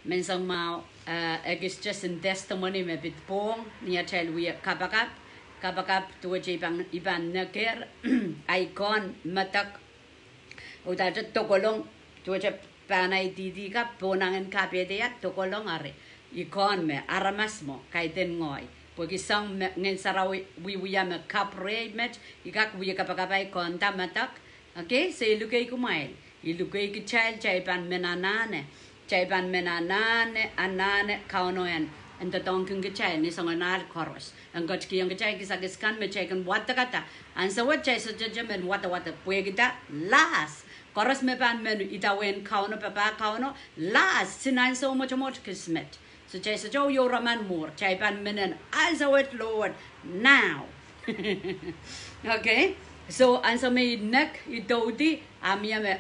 mensang mau agis just in testimony me bit pong nia tell we kapakap tu iban naker icon matak udah tokolong tu panai didi kap ponangan kapete ya tokolong are icon me aramasmo kaiten ngoi porque sang ngen sarawi we me kapre met ikak we kapakap icon tamatak okay say lukai kumail ilukai ki child chaipan menanane Jaiban menanane anane kaunoyan and the donkin gachai ni songanal chorus and got ki yang gachai kisakiskan me chaikan watakata and so what chai so judgment what puegita last chorus me ban menu ita wen kauno papa kauno last sinan so much more kismet so chai so jo yo raman more jaiban menen also it Lord now okay so and so me neck itodi amia me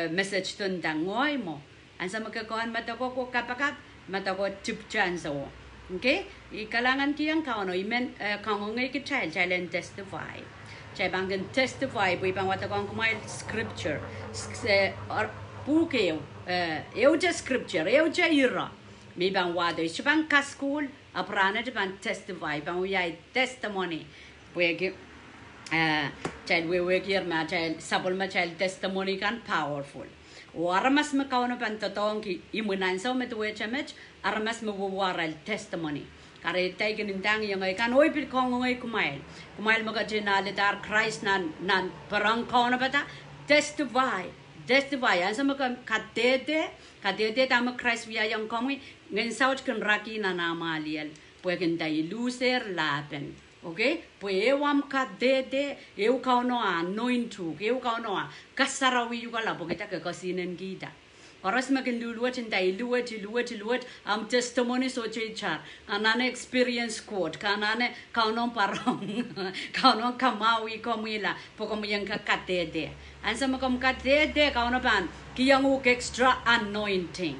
message tun dangoi mo ang sa magkakaon matako ko kapakap matako tipchan so okay ikalangan kiyang kauno imen kauno ngay ki child testify chay bangin testify bu ibang watakong kumail scripture or pukeo euja scripture euja ira may bang wado isibang ka school aprana bang testify bang uyay testimony puegi child we here ma child sabol ma child testimony kan powerful Aramas me kauno pantotong ki imunan so met wechamech aramas me waral testimony kare taken in dang yang kan oi pil kong oi kumail maga jenale dar Christ nan parang kauno pata testify ansa me kadede tam Christ via yang komi ngen saut kan raki na namaliel puegen dai loser lapen okay pues ewam kadede eu kauno anointu eu kauno kasarawi juga la porque ta ka sinen gida oras makin luwat indai luwat am testimony so chechar kanane experience quote kanane kauno parong kauno kamawi komila poko yang ka kadede ansa makom kadede kauno pan kiyang extra anointing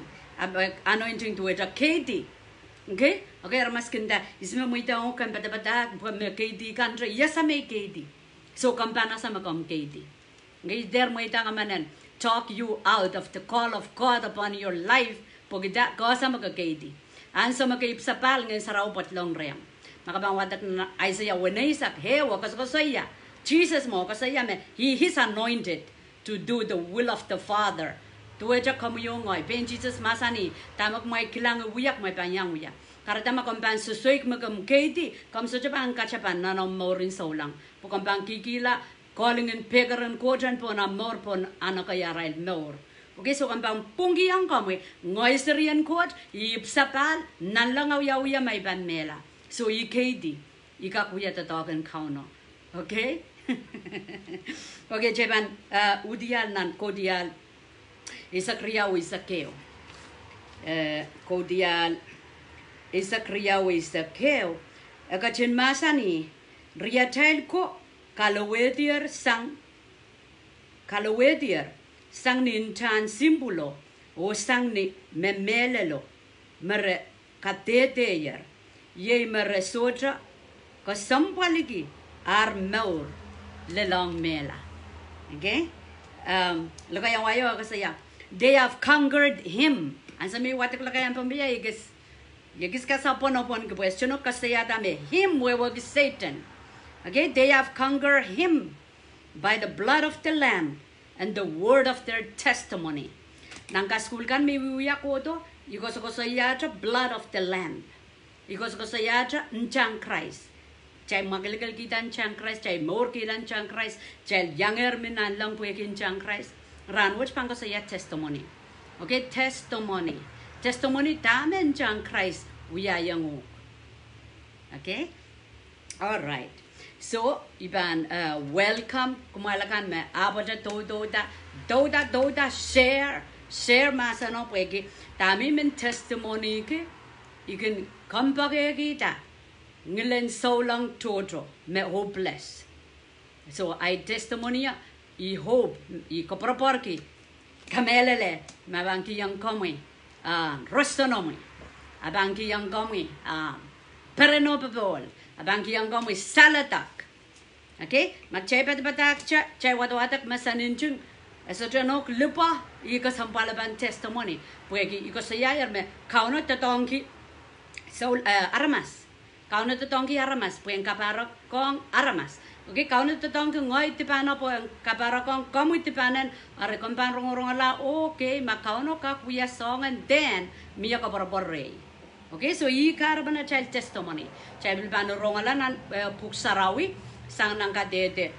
to it a kd okay ramas kinda isme muita o kan bata me KD country yes me KD so kampana sama kom KD okay der muita ngamanen talk you out of the call of God upon your life pogida ko sama ka KD an sama ka ipsapal ngen sarau patlong rem makabang wadak na Isaiah wenaisak he wakas ko saya Jesus mo kasaya me he's anointed to do the will of the Father tuweja kamuyongoy ben Jesus masani tamak mai kilang uyak mai panyang uyak karena makampan sesuai makam kedi kam saja bang kacapan nanam morin saulang bukan bang kikila calling in pegaran kojan pon amor pon anak ayarai mor okay so kam bang punggi ang kami ngoy serian kot ipsapal nanlangaw yaw may ban mela so I kedi ikakuya tatawagan kauno okay okay jeban udial nan kodial isakriya o isakeo kodial isa kriyaw isa keo akachin masani riatel ko kalawedier sang nintan simbolo o sang ni memelelo mere kateteyer ye mere soja ko sampaligi ar maur lelang mela okay lagayang wayo kasaya they have conquered him ansami watak lagayang pambiya igis Yagis kasapon upon question of kasayadame him wewag Satan. Okay, they have conquered him by the blood of the Lamb and the word of their testimony. Nang kaskulkan mi wiya ko to, ikos ko sayata blood of the Lamb. Ikos ko sayata nchang Christ. Chay magaligal kita nchang Christ, chay more kita nchang Christ, chay younger minan lang puekin nchang Christ. Ran which pang ko sayat testimony. Okay, testimony. Testimony tamen jang Christ wiyayangu. Okay? All right. So, iban welcome kumalakan me abaja doda share masano pwegi tami men testimony ke ikin kampage kita ngilen so long toto me hopeless. So, I testimony I hope I koproporki kamelele mabangki yang kami rostonomi abangki yang kami perenopable abangki yang kami salatak okay magchay patak chay wadawatak masaninchun So janok lupa iko sampalaban testimony. Puegi iko sayayar me kauno tatongi so aramas. Kauno tatongi aramas puen kapara kong aramas. Okay, kauno tatongi ngoi tipana puen kapara kong kamu tipanen are kompan rongorongala okay ma kauno ka kuya song and then miya ka borre. Okay, so I karabana child testimony. Child ban rongala nan puksarawi sang nang kadehde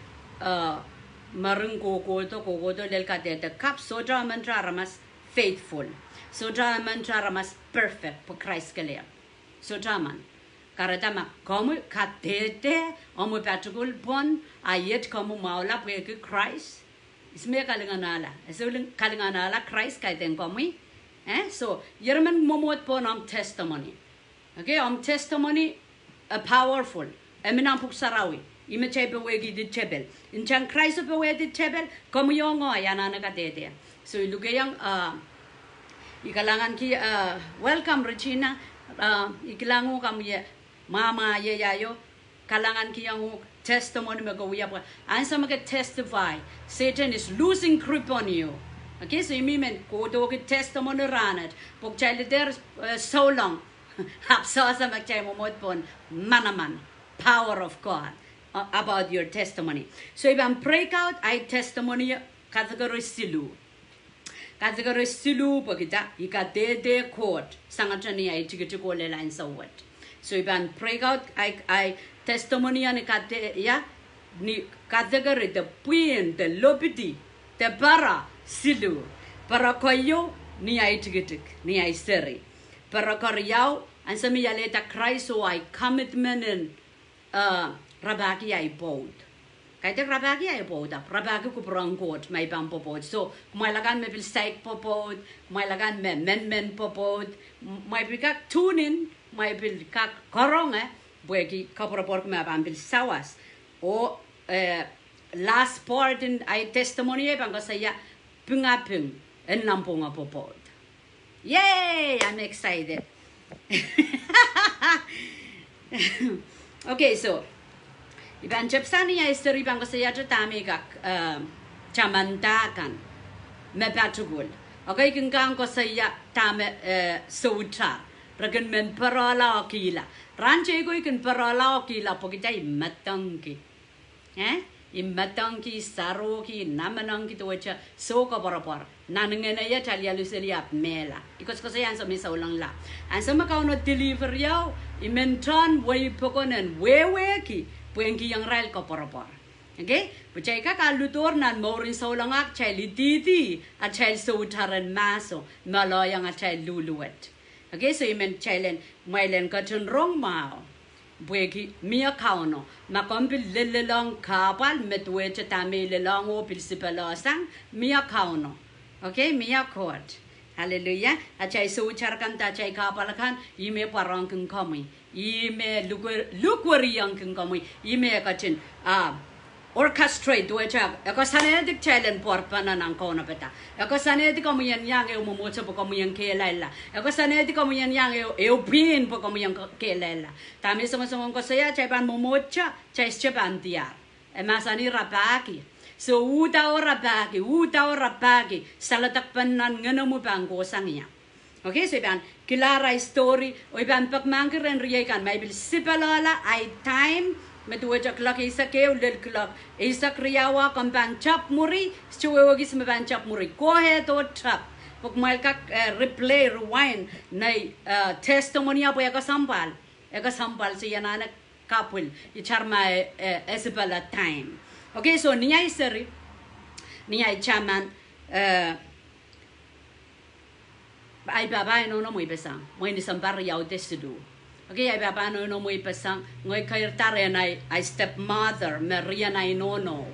marung koko to del kadehde kap soja mantra ramas faithful. Soja mantra ramas perfect for Christ kaliya. Soja man. Karadama kamu kadehde amu patrol pon ayet kamu maula peke Christ. Isme kalinganala. Esuling kalinganala Christ kaiten kamu. So Yerman momot pon testimony. Okay, testimony powerful. Eminam puksarawi. Ima chebe wegi di chebel. In chang Christ of away di chebel. Kamu yung yanana kadehde. So ilugayang ikalangan ki welcome Regina. Ikilango kamu ye mama ye yayo. Kalangan ki yung testimony magawiya pa. Ansa maga testify. Satan is losing grip on you. Okay, so you mean go to get testimony run it. Pog child there so long. Hapsosa magchay mo pon manaman. Power of God about your testimony. So if I'm break out, I testimony category silu. Category silu pagita ikadehde court. Sangatani I tigitiko line so what. So if I'm break out, I testimony an ya ni category the puin the lobiti the bara. Silu, para koyo ni ay tigitik, ni ay seri. Para koryao, and some yaleta Christ so I commitment in rabaki ay bold. Kaya rabaki ay bold up, rabaki ko prangkot, may bampo board. So, may lagan me bil steak po board, may lagan me men po board, may bikak tunin, may bil kak korong buegi kaporapor me bambil sawas. O last part in ay testimony bang ko saya pungapung and lampunga popod. Yay! I'm excited. Okay, so iban chepsani ay story bang ko saya tami kak chamantakan me patugul. Okay, kung ko saya tame sutra. Ragan men parala akila. Ranche ko ikan parala akila pokitay matangki. Imatangki saroki namanangki to wacha soka parapar nanangena ya talia luselia mela ikos ko sayan sa misa ulang la an sama ka no deliver yaw imentran way pokonen weweki puenki yang rail ko parapar okay puchay ka kalutor nan morin sa ulang ak chay lititi at chay so utaran maso maloyang at chay luluwet okay so imen chaylen mailen ka chun rong mao Buegi mia kauno makombil lelelong kapal metweche tami lelong o pilsipalosang mia kauno okay mia court hallelujah achay so charkan ta chay kapal kan ime parang kung kami ime lukwari yang kung kami ime kachin orchestrate duecha ako sanedik challenge por pananang kona peta ako sanedik kamo yan yang umumocha po kamo yan kelela ako sanedik kamo yan yang pin po kamo yan kelela tami sama-sama ko saya chay pan mumocha chay chepan tiar masani rapaki so uta rapaki salatak panan ngano mo pang kosang niya okay so iban kilara story o iban pagmangkiren riyekan may bil sipalala ay time Metuwajak lak isa keo lel klak isa kriyawa kan bancap muri chuwewagis me bancap muri go ahead or trap pagmal kak replay rewind nay testimony apo eka sampal si yanana kapul icharma esipala time okay so niya iseri niya chaman ay babay no mo ibesang mo ni sambar yaw desidu okay, ay paano no mo ipasang ngoy kairtare na ay stepmother Maria na inono.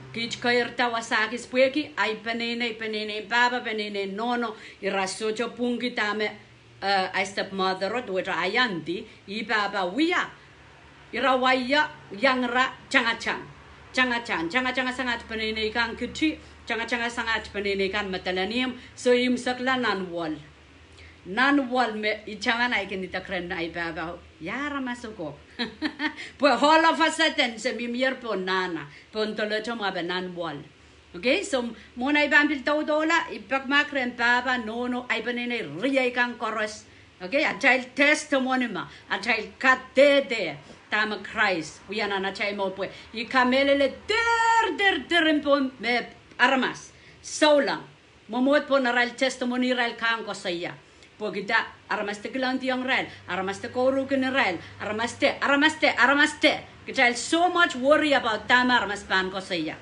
Kich kairta wasakis pueki ay panene baba panene nono irasocho pungi tame ay stepmother ro duwa ayanti I baba wiya irawaya yangra changachang sangat panene kan kichi changa sangat panene kan matalanium so im sakla nan wall me ichaman ay kinita kren ay baba yara masuko po all of a sudden se mimier po nana po ntolo choma ba nan wall Okay, so muna ibambil dola ipagmakren baba nono ay banene riyay kang koros. Okay, a child testimony ma, a child kadehde tama Christ. We na chay mo po. Ikamelele der me aramas. So lang. Momot po na ral testimony ral kang ko saya. Po kita aramaste kilang tiyang ral, aramaste koru kin ral, aramaste. Kita so much worry about tama aramaspan ko saya.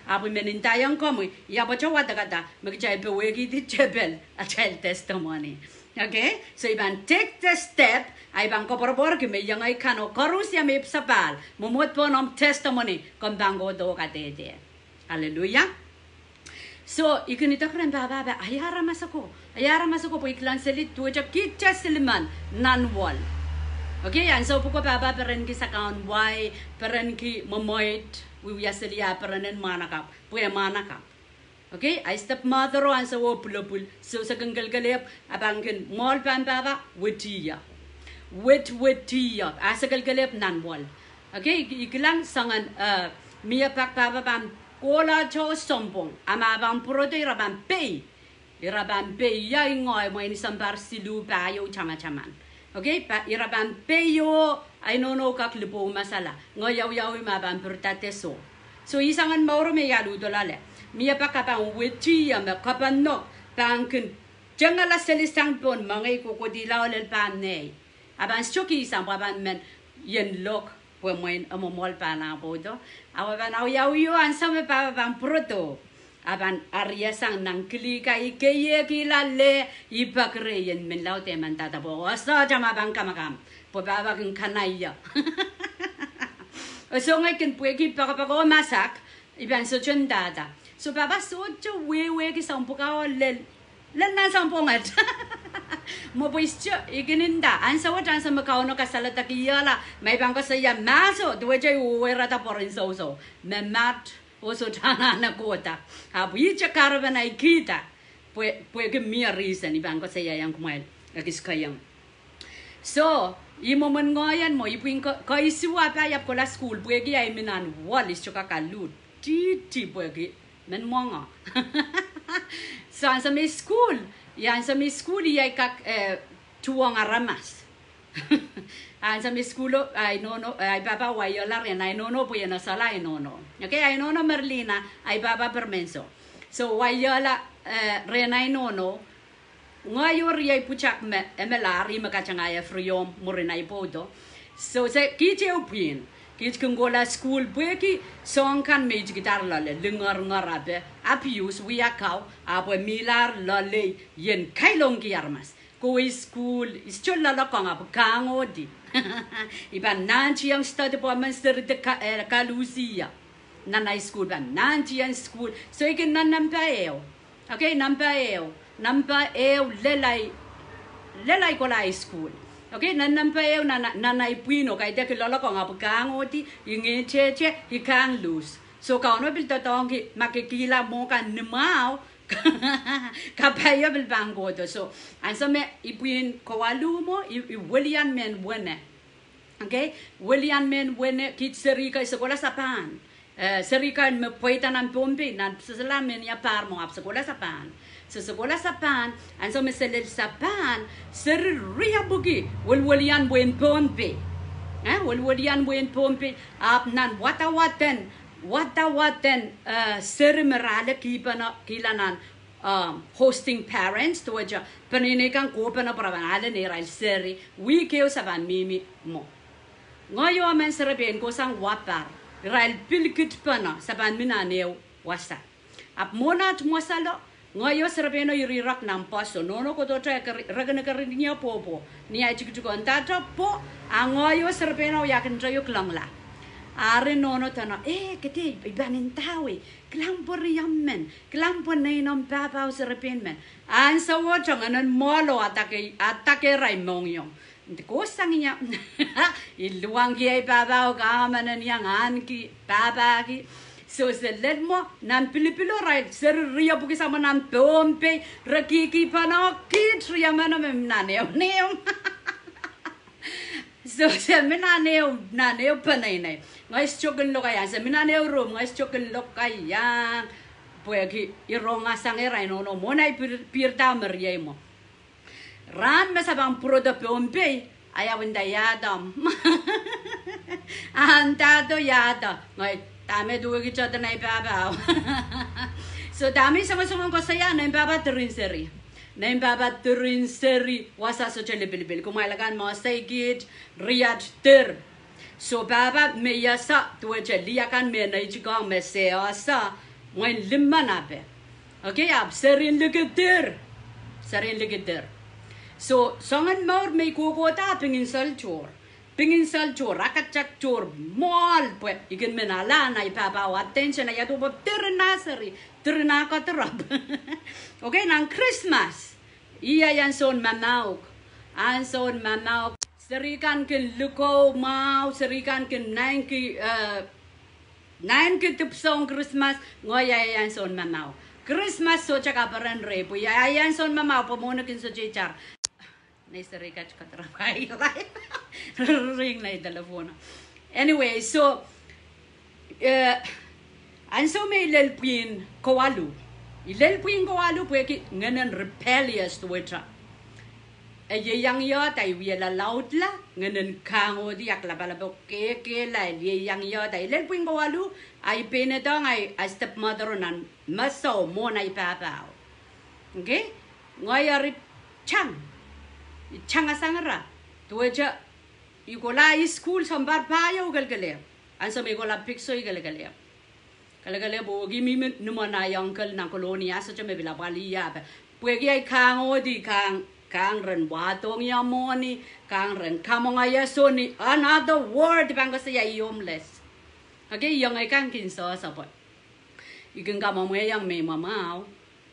Abu menintayang komu, ya baca wata kata, magchay bewegi di chebel a child testimony. Okay, so iban take the step, iban koporbor ki me yang ay kano korus ya me sapal, momot po nom testimony kom bango do kadehde. Hallelujah. So ikunita kren baba ayara masako po iklan selit tuja kitcha siliman nan wall. Okay, and so po baba peren ki sakaun why peren ki momoit we yaselia peranen manakap puya manakap. Okay, I stepmother and so pulopul so sa galgalep abangkin mall pan baba witiya asa galgalep nan wall. Okay, iklang sangan mia pak baba bam kola cho sompong ama bam prote irabam pay ya ngoy mo ini sambar silu pa yo chama-chaman. Okay, pa irabam pay yo I no kak lipo masala ngoyaw ma bam pertate so isangan mauro me yalu dolale mia pa kapang witi ya me kapano bankin jangala selisang pon mangai kokodila lel pan nei aban stoki isang baban men yen lok pwemoin amomol pa na bodo awan yaw yo ansame pa bam proto aban aria sang nang klika ikeye kilale ipakre yen men laute man tata bo asa jama bang kamakam po baba kin kanaya so ngai kin pueki pakapago masak iban so chundada so baba so cho we ki sampuka len na sampungat mo puischo ikininda ansa wa tansa makao no kasalata kiyala may bang ko saya maso duwe uwe rata porin so me mat oso tana na kota habu icha karavana ikita pueki mia reason ibang ko saya yang kumail akiskayang so imo man ngoyan mo ipuin ko isuwa pa yap ko la school pueki ay minan walis choka kalut titi pueki men monga so ansa me school ay kak tuwang aramas ansa me school ay nono ay baba wayola ren ay nono po yan sala ay nono okay ay nono merlina ay baba permenso so wayola ren ay nono ngayor yay puchak me emelari makachangaya friyom murinay podo so se kije upin kij kungola school bueki song kan mej gitar lale lengar ngarabe apius wiakau apo milar lale yen kailong giarmas ko school istola la kanga kangodi iban nanchi yang study po master de kalusia nanay school ban nanchi yang school so ikin nanampaeo okay nampaeo lelay ko la school okay nanampaeo nanay puino kay de kilala ko nga pagkangoti yung cheche hikang lose so kaon mo bilta tong makikila mo kan nimao kapaya bil bangodo so ansa me ipuin ko walu mo William men wene okay William men wene kit serika sekolah sapan serika me poita nan pompe nan sesela men ya parmo ap sekolah sapan sekolah sapan anso me selel sapan ser ria bugi William buen pompe William buen pompe ap nan watawaten ser merale kilanan hosting parents to aja paninikan ko pa na prabanale ni ral seri we keo saban mimi mo ngayo men serben ko sang watar ral pilkit pana saban minaneo wasa ap monat mosalo ngayo serabeno irirak nampaso nono ko to tra ragana karinya popo ni ay chikuko antata po angoyo serabeno yakin trayo klangla are nono tano kete ibanin tawi klampor yammen klampor nei nom papa serapen men an sawo changanan molo atake raimong yong ko sanginya iluang gi papa ka manan yang an ki papa ki so seled mo nan pilipilo right ser ria buki sama nan pompe rakiki panokit ria mana memnaneo neom so se minaneo panay ngai choken lo kaya se minaneo room ngai choken lo kaya Puegi ironga sangera no monai pirta meriemo. Ran mesabang proda pompe ayawinda yadam. Antado yada. Ngai tame dua kita tanai baba. So dami sama-sama ko saya nai baba terin seri. Nai baba terin seri wasa so bil kumailagan mo saigit riyad ter. So baba me yasa tuwe liakan me nai jikang me seasa. Moin limman ape. Okay, ab serin ligeder. Serin ligeder. So, songan maur me kukota pingin salchor. Pingin salchor, rakachak chor, mall, pues, ikin menala na ipapa, attention na yato po tirnasari, tirnaka terap. Okay, nang Christmas. Iya yan son mamauk. An son mamauk. Serikan kin luko mau, serikan kin Nan kitupsong Christmas ngoyayan son mamau. Christmas so chaka paran repo. Yayan son mamau pomono kin so chichar. Naisarika chakatrabai. Ring na telephone. Anyway, so anso may lelpin kawalu. Ilelpin kawalu pueki nganan rebellious tuwetra. Yang ya tai wiela lautla nganan kango di aklabalabo keke la yang ya tai lelpin kawalu ai penetong ai stepmother nan maso mo na ipapao. Okay? Ngoyari chang asangara tuweja ikola school sambar payo galgale anso me ikola pixo galgale galgale bogi mi numana yangkal na kolonia so chame bila baliya puegi ai kango di kang ren watong yamoni kang ren kamongaya soni another word bangasa ya homeless. Okay, yang ai kang kin so support you can come on yang me mamao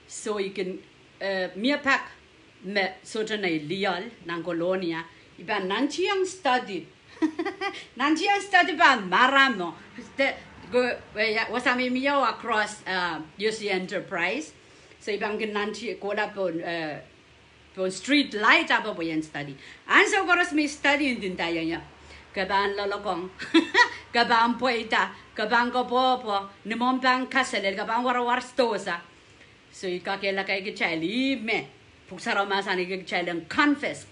so you can mia pak me sotanay lial ng kolonia iba nanchiang study nanchiang study ba maramo wasami miyo across UC Enterprise so ibang nanchi kola pon street light apa po yan study anso koros may study din tayo niya kabaan lolokong kabaan poita kabaan ko po nimompang kaselel kabaan warawar stosa so ikakela kay kichali me puksara masani kichali confess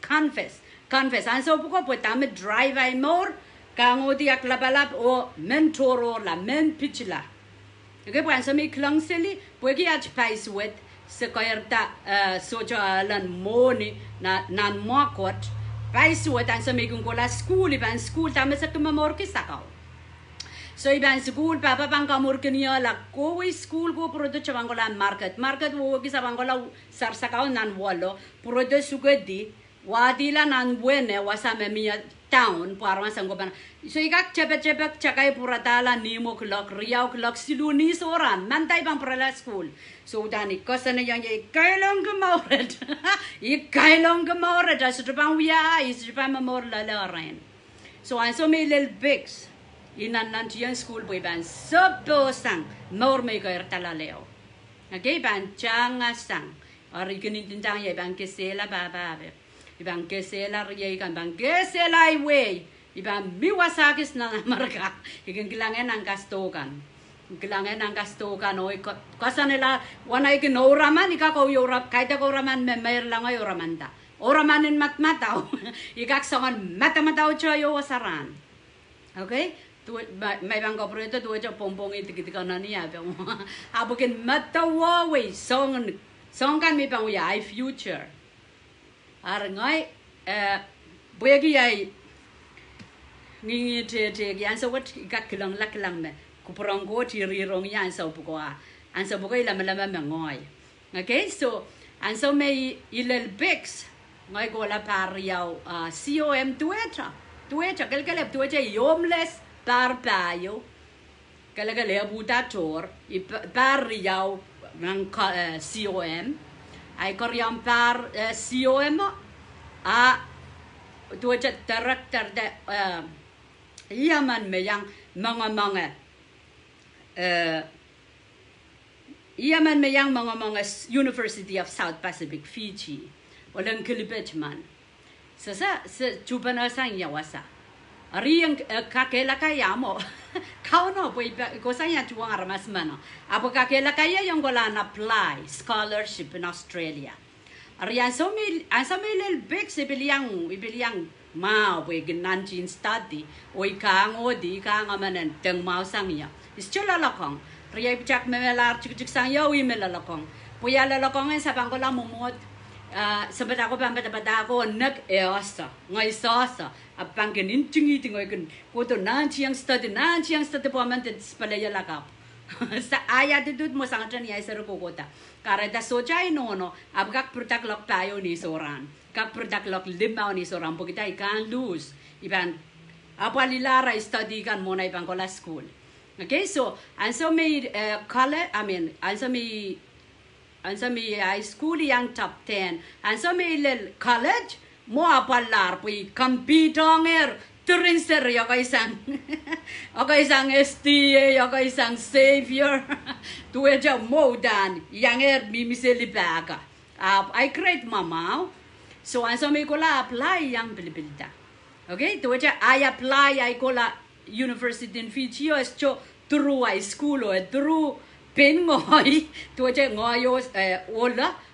anso po ko tama drive ay more kango di aklabalap o mentoro la men pichla okay po anso may klangseli po ki at paiswet sa kayarta sojalan moni na nan makot paiswet anso may kung kola school iban school tama sa kumamor kisakaw so iban school papa pang kamor kaniya la ko school ko produce chabangola market wo kisa bangola sarsakaw nan walo produce sugadi wadila nan buene wasame miya town parang sanggoban so ikak cepet cakai puratala nimo klok riau klok siluni soran mantay bang prala school so dani kosana yang kailong gemauret asutupang wiya isupang mamor lalaren so anso may lel bigs inan nantiyan school boy ban soposang maur may kair talaleo okay ban changasang originin tintang ya ban kesela baba ibang kesela riay kan bang kesela iwe ibang miwasakis na marka ikan kilangan ang kastokan oy kasanela wanay kinoraman ikakaw yorap kahit ako raman memayr lang ay oramanda oramanin matmataw ikaksongan matamataw choyo wasaran okay may bang kopreto tuwa jo pompong itikitikan na niya abukin matawa we song kan may pang ay future arangay buegi ay ngi te yan so what ikaklang laklang me kupurang go ti rirong yan so buko anso buko ilama mangoy okay so anso may ilel bigs ngay ko la pariaw COM tuetra kalkalep tuetra homeless parpayo kalkalep butator pariaw ng COM ay koryang par COM tuetra director de yaman me yang mga Yaman may yang mga University of South Pacific Fiji walang kilibet man sa chupan asang yawasa Ari yang kakela kaya mo. Kau no poi ko saya tuang aramas mano. Apo kakela kaya yang golan apply scholarship in Australia. Ari ansami lel big ibiliang mau poi ginanjin study oi kang odi kang amanen teng mau sangya. Istola lakong. Ria bijak memelar cik sang yawi melalakong. Puya lalakong sa pangkola momot. Sebab aku pampat aku nak easa, ngai sasa. Apang kenin tinggi tinggi kan. Koto nanti yang study paman tu sepalaya lakap. Sa ayat itu mo sangat ni ayat seru kota. Karena dah sojai no. Abgak produk lok tayo ni soran. Kak produk lok lima ni soran. Pokita ikan lose. Iban apa lilara study kan mo na ibang kola school. Okay, so answer me college. Answer me high school yang top 10. Answer me college. Mo apalar pui computer turinser ya kaisang. Kaisang STA ya kaisang savior. Tu aja mo dan yang mimiseli baga. I create mama. So answer me kola apply yang bilbilda. Okay, tu aja I apply I kola university in Fiji is cho through high school or through pen ngoi tu aja ngoyo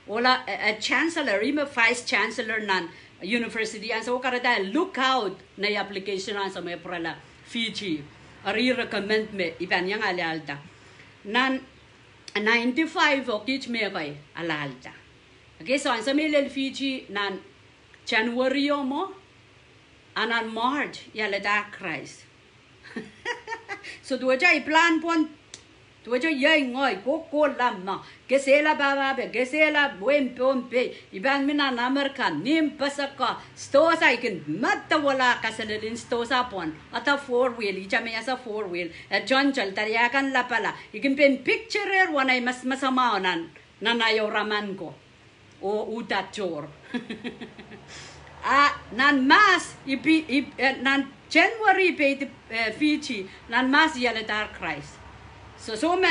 ola chancellor ima vice chancellor nan university and so karada look out na application an sa may prala Fiji ari recommend me iban yang alalta nan 95 o kich me kay alalta. Okay, so an sa may Fiji nan January mo anan March yalada Christ. So tu aja plan pon tu aja yang ngoi ko lam na gesela baba be gesela buen pompe iban mina namerkan nim pasaka stosa ikin matta wala kasalin stosa pon ata 4-wheel ijame asa 4-wheel John chal tariakan la pala ikin pen picture wanai mas masama nanayo raman ko o utachor nan mas nan January pe Fiji nan mas yale dark Christ. So me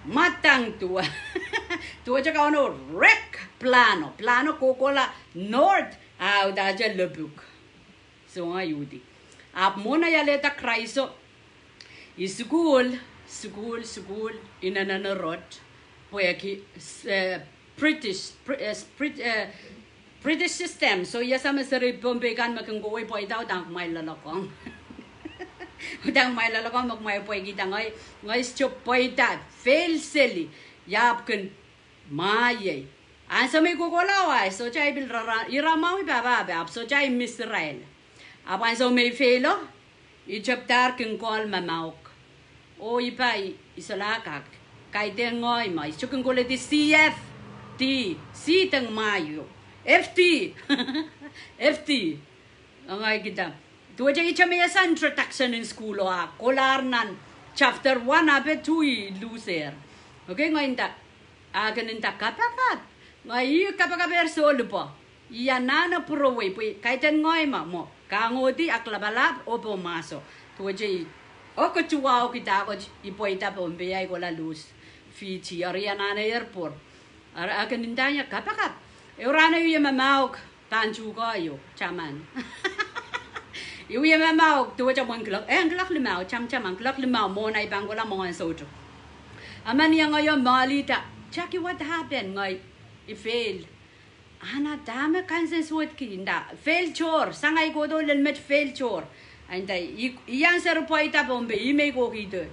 matang tua. Tua jaga ono rek plano kokola north da ja lebuk. So ayudi. Ap mona yale ta Christ school in another road. Poeki British system. So yes, I'm a seri Bombay gan makanggoy po itaw dang may lalakong. Dang may lalakong magmay po kita ngay stop po ita fail silly yap kun maye. An sa may kukulaway so chay bil iramaw ibaba ab so chay Israel. Apan so may failo ichaptar kun call mamawk. O ipay isalakak kay tengoy may so kun kulit CFT si teng mayo. FT angay kita tu aja ichamaya sa introduction in school kolarnan chapter 1 abe 2 loser. Okay ngayon ta aganin ta kapakat ngayon kapakat verso lupa iya nana purowe pui kaitan ngoy mo kangodi aklabalab o pumaso tu aja o kecuali kita ipoita Bombay ko la luz Fiji ariana airport aganin tanya kapakat Eurana yu mamauk tanju kayo chaman. Yu mamauk tu aja mangklak nglak limau cham nglak limau mo na ibang ko la mo an sojo. Aman yang ayo malita. Jacque, what happened ngai I fail. Ana dame kansen suot kinda. Fail chore sangay ko do lelmet fail chore. Anda iyan ser poita Bombay ime ko kito.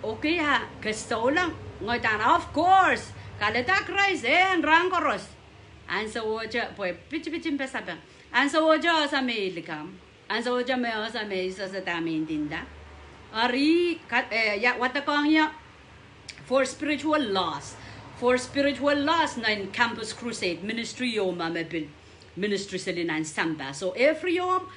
Okay ha gusto lang ngoy of course kaleta Christ rangkoros ansa woja boy pichi pesabang ansa woja sa melikam ansa woja me sa me isa sa tamin dinda ari ya watakong ya for spiritual loss na in campus crusade ministry yo mamebil ministry selinan samba so every yom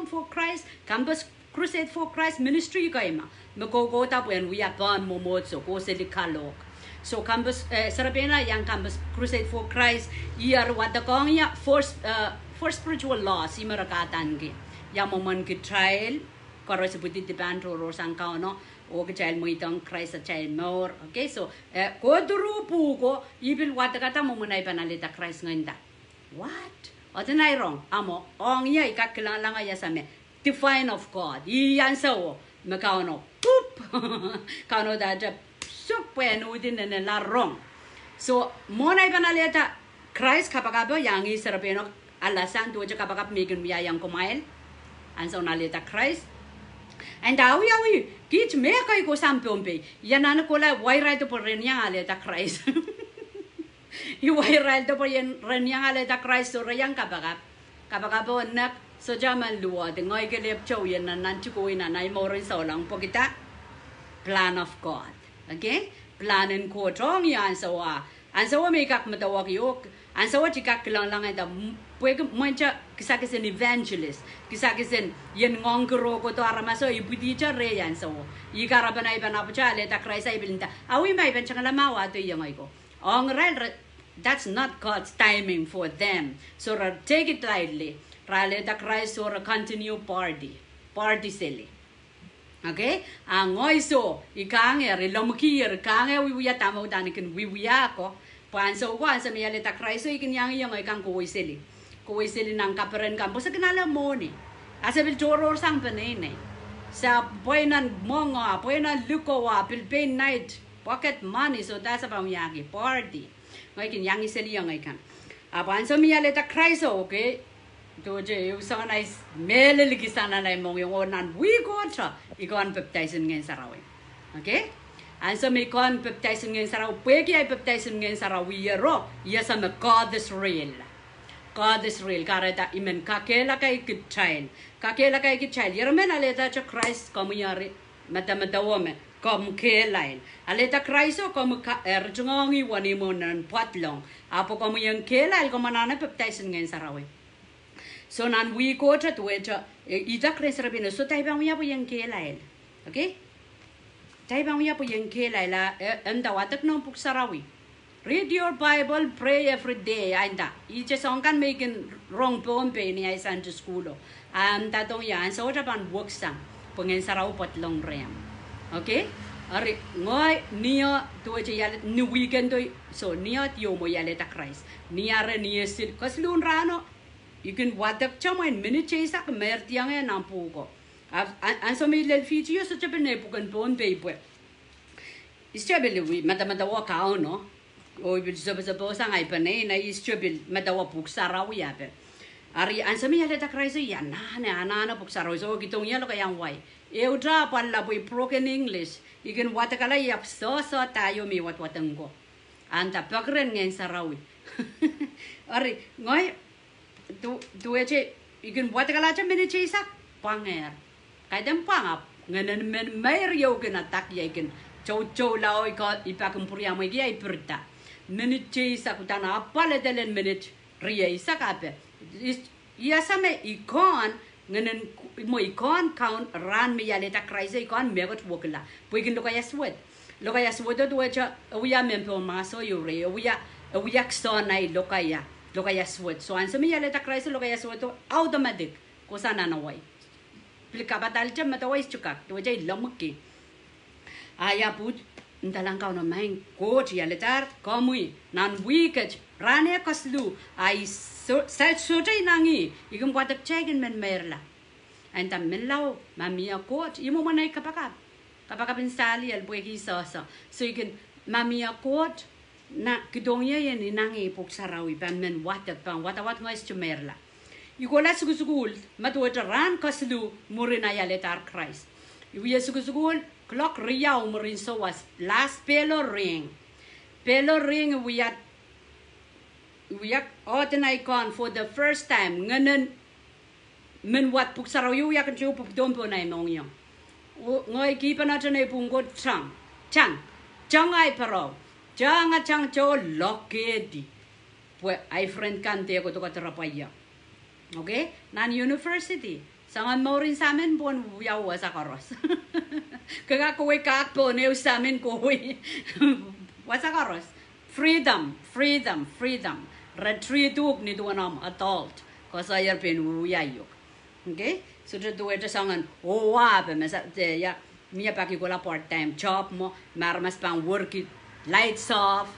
for Christ campus crusade for Christ ministry kaima Magogota when we are gone momotso ko selikalok. So campus sarapena yang campus crusade for Christ year watakong ya for spiritual loss imarakatan gi. Ya momon ki trial karo sebuti diban ro sang ka no o ke child mo itong Christ sa child more. Okay so ko durupu ko ibil watakata momonay panalita Christ nginda. What? Otenai wrong. Amo ong ya ikakilang lang ya sa me. Define of God. Iyan sa o. Makauno. Poop. Kauno da ja. Sukwen udin na wrong. So mona ipanaleta Christ kapag yang isarapeno alasan tu aja kapag megan biya yang kumail. Anso naleta Christ. And awi kich me kay ko sampompe. Yanan ko la why right po ren yang aleta Christ. Why right po ren yang aleta Christ so yang kapag po nak so jaman luwa de ngoy kelep chow yan nan chikuin na nay mo rin so lang po kita plan of God. Okay? Planen ko trong yan so anso may kak matawag yok anso chikak lang eda pwede mancha kisakisin evangelist kisakisin yen ngongkro ko to aramaso ibudi cha re yan so ikaraban ay banapucha leta Christ ay bilinta awi may ben changala mawa to yung ay ko ong that's not God's timing for them so take it lightly raleta Christ or continue party silly. Okay? Ang oiso, ikange, rilomkir, kange, wiwiya tamo danikin, wiwiya ko. Panso ko, sa may alita Christ, ikin yang ikang kuwisili. Kuwisili ng kaperen kampo sa kanala mo ni. Asa bil choror sang panene. Sa poinan monga, poinan lukowa, Philippine night, pocket money, so that's about yagi, party. Ngayon, yang isili yung ikan. Panso may alita Christ, okay? Doje yung sa kanay meleligi sana na mong yung onan we go siya ikon baptizing ngayon sa rawi. Okay? And so may kon baptizing ngayon sa rawi. Pwede ay baptizing ngayon sa rawi yero. Yes, I'm a God is real. God is real. Kareta imen kakela kay kitchail. Kakela kay kitchail. Yero men aleta cha Christ kamuyari matamadawome kom kelain. Aleta Christ o kom erjungongi wani mo nan patlong. Apo kamuyang kelail komanana baptizing ngayon sa rawi. So nan we go to ida kresrabino so taibang ya po yang kelail. Okay? Taibang ya po yang kelail la dawatak nong puksarawi. Read your Bible, pray every day. Ainda. Ije songkan making wrong pompe ni ay Sunday school. Tatong yan so japan work sang pengen sarau patlong rem. Okay? Ari ngoy niya to yal ni weekend to so niya tiyo mo yaleta Christ. Niya re niya sil kaslun rano. Ikin wadak chaman minute chesa mer tiang e nampu ko. Anso may lel feature so chabe ne pukan pon paper. Ischabe wi mata wa kao no. O bil zoba sang ay panay na ischabe matawa puksaraw yabe. Ari anso may yaleta Christ yan na puksaraw so gitong yalo kayang way. Eudra pala boy broken English. Ikin watakala yap so tayo mi watwatang ko. Anta pagren ngayon sarawi. Ari ngoy tu eche ikin buat kala cha mene chesa panger kadam pangap nganan men mer yo kena tak ya ikin chow lao iko ipakum purya mo gi ay perta mene chesa kutana apale delen mene ria isa kape ya same ikon nganan mo ikon count ran me yaleta Christ ikon megot wokla puikin lokaya swet do echa uya mempo maso yure uya ksonai lokaya swet. So ansa mi yaleta Christ lokaya swet automatic ko sana na way. Plika batal jam mataway chukak to jay lamki. Aya put ndalang ka no main ko yaletar komui nan weekend rane kaslu ay so jay nangi igum kwatak chegin men merla. Anta menlaw mamia coach imo manay kapakap insali al buegi sosa. So you can mamia coach na kidongya yan inangi puksarawi pan men watat watawat ngais chumerla. Ikola sugusugul matwata ran kaslu murina yaletar Christ. Iwiya sugusugul clock riyaw murin so was last pelo ring wiyak oten icon for the first time nganen men wat puksarawi wiyak chu pukdompo na imong ngoy kipa na chane pungot chang ay pero Jangan chang cho lokedi. Pues ay friend kante ko to katrapaya. Okay? Nan university. Sangan mo rin sa amin po yawa sa karos. Kaya kuwi kakpo ne sa amin kuwi. Wasa karos. Freedom. Retreatuk ni duanam adult. Kasi ayar pinuyayok. Okay? So dito sangan owabe mesa ya miya pakikola part-time job mo marmas pang work it lights off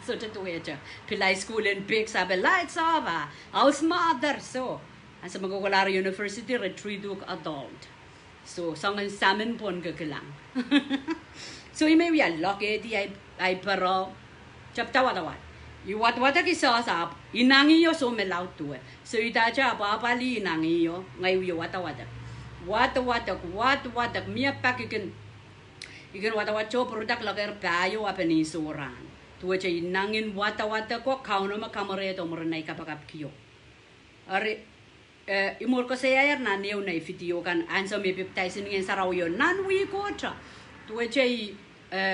So to do it. Pilay school in big sabi lights off. House mother so. Ang sa magkukular university retreat adult. So sangan samin pon kakilang. So may we lock it ay pero chapta watawat. Iwat-wata kisasap inangi yo so melaw tu. So itaja apa-apali inangi yo ngay wata-wata. Wata-wata mia pakikin ikan wata-wata cho produk lager payo apa ni soran. Tu aja inangin wata-wata ko kau nama kamera to merenai kapakap kio. Are imur ko saya na neu na video kan anso me baptizing ngin sarau yo nan wi ko cha. Tu aja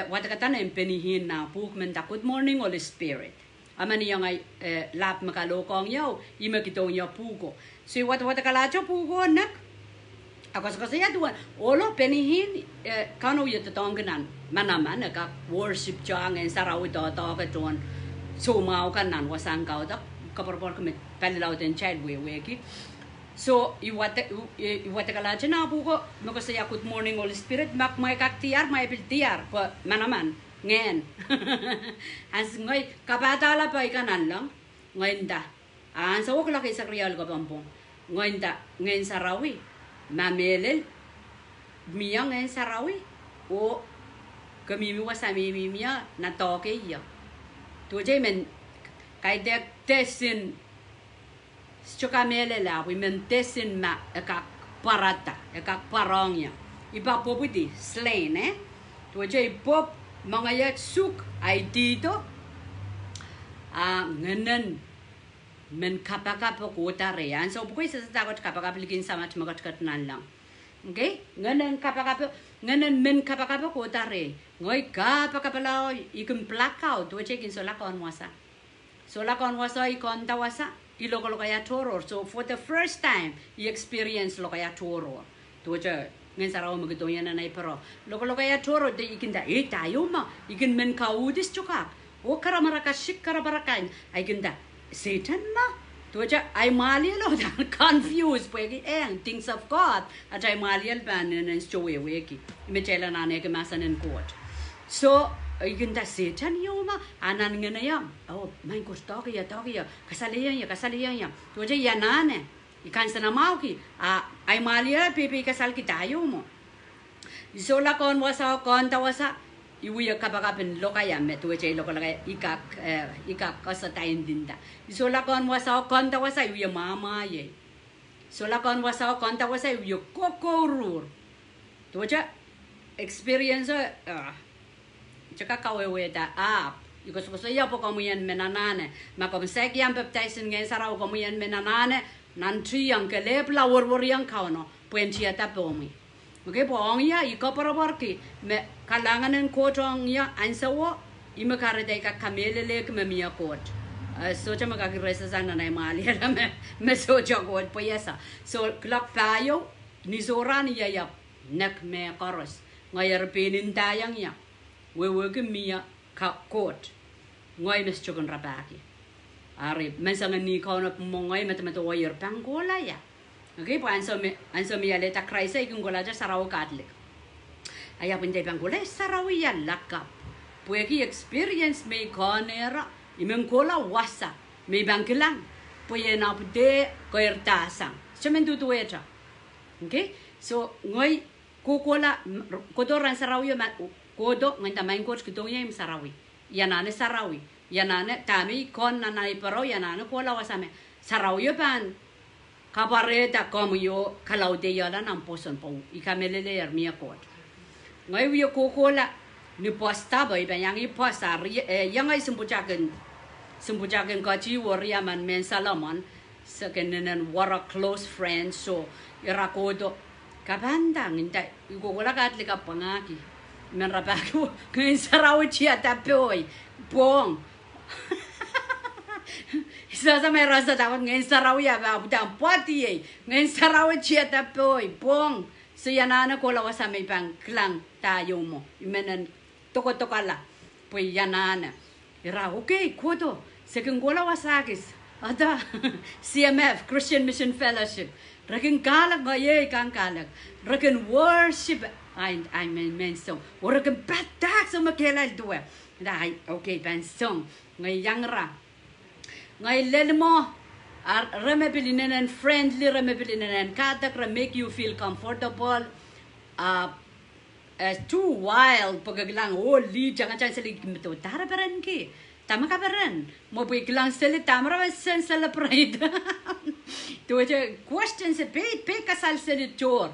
wata kata na empenihin na puk men good morning Holy Spirit. Amani yang ay lap makalokong yo ima kitong yo puko. So wata kalacho puko nak. Ako sa kasi yaduan olo penihin kano yo tatongganan manaman ka worship jang en sarau to ka ton so mau kan nan wasang kau tak kaparpor kami palilaw den child weki. So iwata kalacho na puko mako sa good morning Holy Spirit mak may kaktiar may piltiar ko manaman ngen as ngoy kapatala pa ikanan lang ngoy nda sa wak laki sa real ko pampong ngoy nda ngen sarawi mamelel miyang ngen sarawi o kamimi wasami mimia na toke ya to jay men kay dek tesin choka melela we men tesin ma ekak parata ekak parongya iba popudi slain to jay pop mga yat suk ay dito nganan men kapakapo kota reyan so bukoy sa takot kapakaplikin sa mat magat nan lang okay nganan kapakapo nganan men kapakapo kota re ngoy kapakapalaw ikum plakaw to check in so lakon wasa ikon tawasa iloko kaya toror so for the first time you experience lo kaya toror to check ngen saraw magito yan na pero loko kaya toro de ikinda tayo ma ikin men kaudis chukak o karamaraka shik karabarakan ay kinda Satan ma to ja ay maliel lo dan confused pwegi things of God at ay maliel ban en stowe weki imetela na ne kemasan en court so ikinda Satan yo ma anan ngena yam oh my god tokia kasaliyan ya to ja yanane ikan sana mau ki ay malia pepe kasal kita yo mo isola kon wasa kon tawasa iwi kapakapen lokaya me tu che lokala ikak kasa tain dinda isola kon wasa kon tawasa iwi mama ye sola kon wasa kon tawasa iwi kokorur tu cha experience chaka kawewe da iko so ya po komuyan menanane makom sekiam baptizing ngen sarau komuyan menanane nanti yang kelep la war yang kau no puentia tapomi okay boong ya iko parabarki me kalanganen kotong ya ansawo ima karede ka kamelele kemia kot so chama ka kiresa sana na mali me so jagod poyesa so klak payo ni zorani ya nak me karos ngayar penin tayang ya wewe kemia ka kot ngoy mes chogon rabaki Ari, mensangan ni kau nak mongai mata wire panggola ya. Okay, po anso mi aleta kraisa ikung gola ja sarau katlik. Aya pun panggola sarau ya lakap. Pueki experience me konera imeng kola wasa me bangkilang. Puye na pde koertasang. Semen tu echa. Okay, so ngoi kokola kodoran sarau ya kodo ngenta main coach kitonya im sarawi. Yanane sarawi. Yanane tami kon nanay pero yanane kola wasame sarau yo pan kabareta como yo kalaude yala nam poson po ikamelele ermia kot ngai yo kokola ni posta boy ben yang i posta yang ai sembujaken ka ji waria man men salomon sekenen wara close friends so irakodo kabandang inta kokola katli ka pangaki men rabaku ngai sarau chia tapoy bong Isa sa may rasa dapat ngayon saraw ya ba budang pati ngayon saraw chia tapoy bong so yanana ko lawa sa may pang klang tayo mo imenan toko-tokala poy yanana ira okay kodo second ko lawa sakis ada CMF Christian Mission Fellowship rakin kalak ngayon kang kalak rakin worship I mean so rakin batak relax so makelal dua dai okay ban song ngai yangra ngai lelmo remabilinen and friendly remabilinen and katak make you feel comfortable too wild pagaglang li jangan selig mito tara beran ki tama ka beran mo pagaglang seli tamra sen celebrate to je questions pe kasal seli chor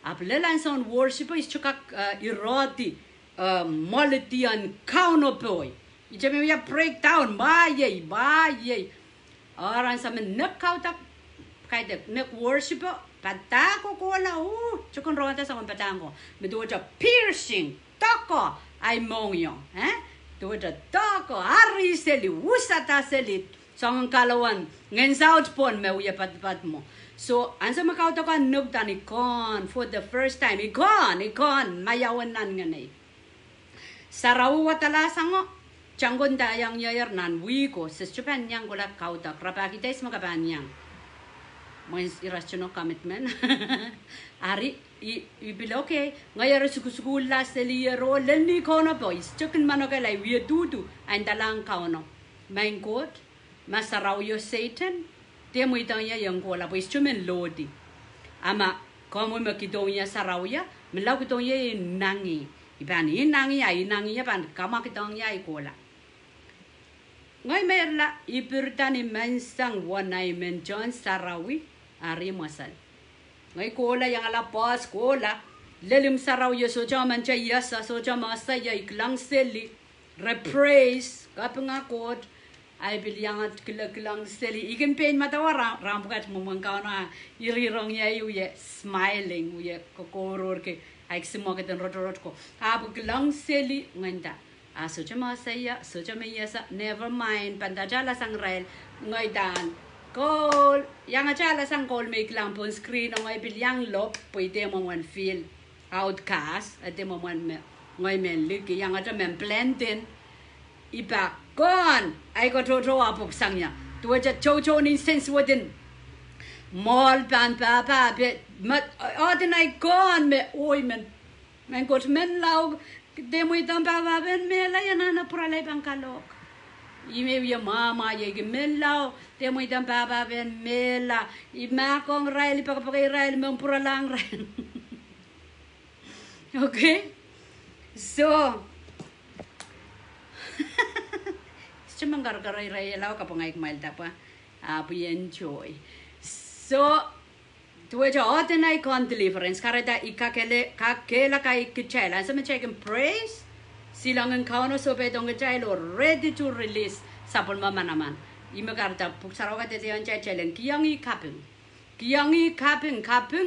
aplelan son worship is chuka iroti molity and kauno boy je me ya breakdown ba ye orang sama nak kau tak kayak nak worship patah ko kola cukon ronta sama patango me do ja piercing toko ai mongyo do ja toko ari seli usata seli song kalawan ngen south pon me uya pat mo so ansa makau to kan nuk tani kon for the first time ikon mayawan nan nganai sarau watala sango Jangon dayang yayar nan wigo sa Japan yang gola kauta krapaki tes mga banyang mo irrational commitment ari ibiloke ngayar sukusukula seliro lenni kono boys chokin manoga lai wi dudu ang dalang kauno main god masaraw yo satan demo itanya yang gola boys chumen lodi ama komo makitonya sarawya milaw kitonya nangi ibani nangi ya ban kama kitonya ikola Ngai merla ipirtani mensang wanai menjon sarawi ari masal. Ngai kola yang ala pas kola lelim sarawi soja mancha yasa soja masa ya iklang seli reprise kapanga kot ai biliangat kilang seli ikin pain matawa rampukat mumangkaw na irirong ya ye smiling ye kokoror ke ai semua ketan rotorot ko abu kilang seli ngenda soja masaya soja mayasa never mind pandajala sang rail ngai dan call yang ajala sang call make lang pon screen ngai bilyang lop pwede mo man feel outcast at the moment ngai men liki yang aja men blending iba kon ai ko to apok sangya tu aja chocho ni sense within mall pan pa be mat ordinary kon me oi men got men lau Demo itang baba ben mela yana na puralay pangkalok. Ime ya mama ya gemelaw. Demo itang baba ben mela. Ima kong rail pagpagay rail mong puralang rail. Okay? So cuma gar-garay rail ako kapangay kumail tapa. We enjoy. So Tuwe jo ordinary con deliverance kareda ikakele kakela kai kichela sama check and praise silangan kauno sobe dong jailo ready to release sapol mama naman imagarta puksarawa te yan chelen kiyangi kaping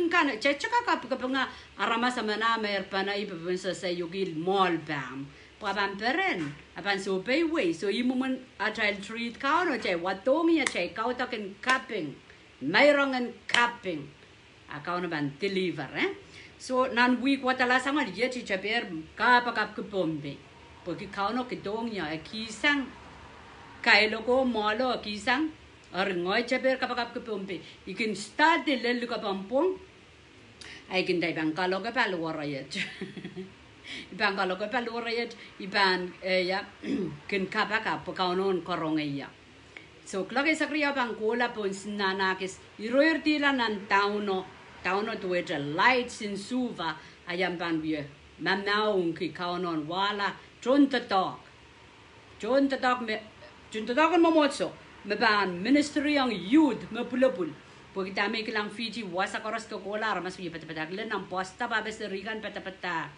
kan chechaka kapinga arama sama na mer pana ibunsa sa yugil mall bam pabam peren apan so pay way so imuman a child treat kauno che watongi che kautaken kaping mayrongan kaping Akau na ban deliver so nan week watala sama dia ci chaper kapakap ke bombe porque kau no kedong ya kisang kai logo molo kisang or ngoi chaper kapakap ke bombe ikin start de lelu ka pampong ai kin dai bang kalo ka paluarayet ibang kalo ka paluarayet iban ya kin kapakap kau non korongeya so klage sakriya bang kola pon nanakis iroyertila nan tauno tuweja lights in suva ayam ban bie mamaung ki kaunon wala junta dog me momotso me ban ministry ang youth me pulapul porque también que lang Fiji wasa koros ko kola mas bie patapatak le nang posta ba beserikan patapatak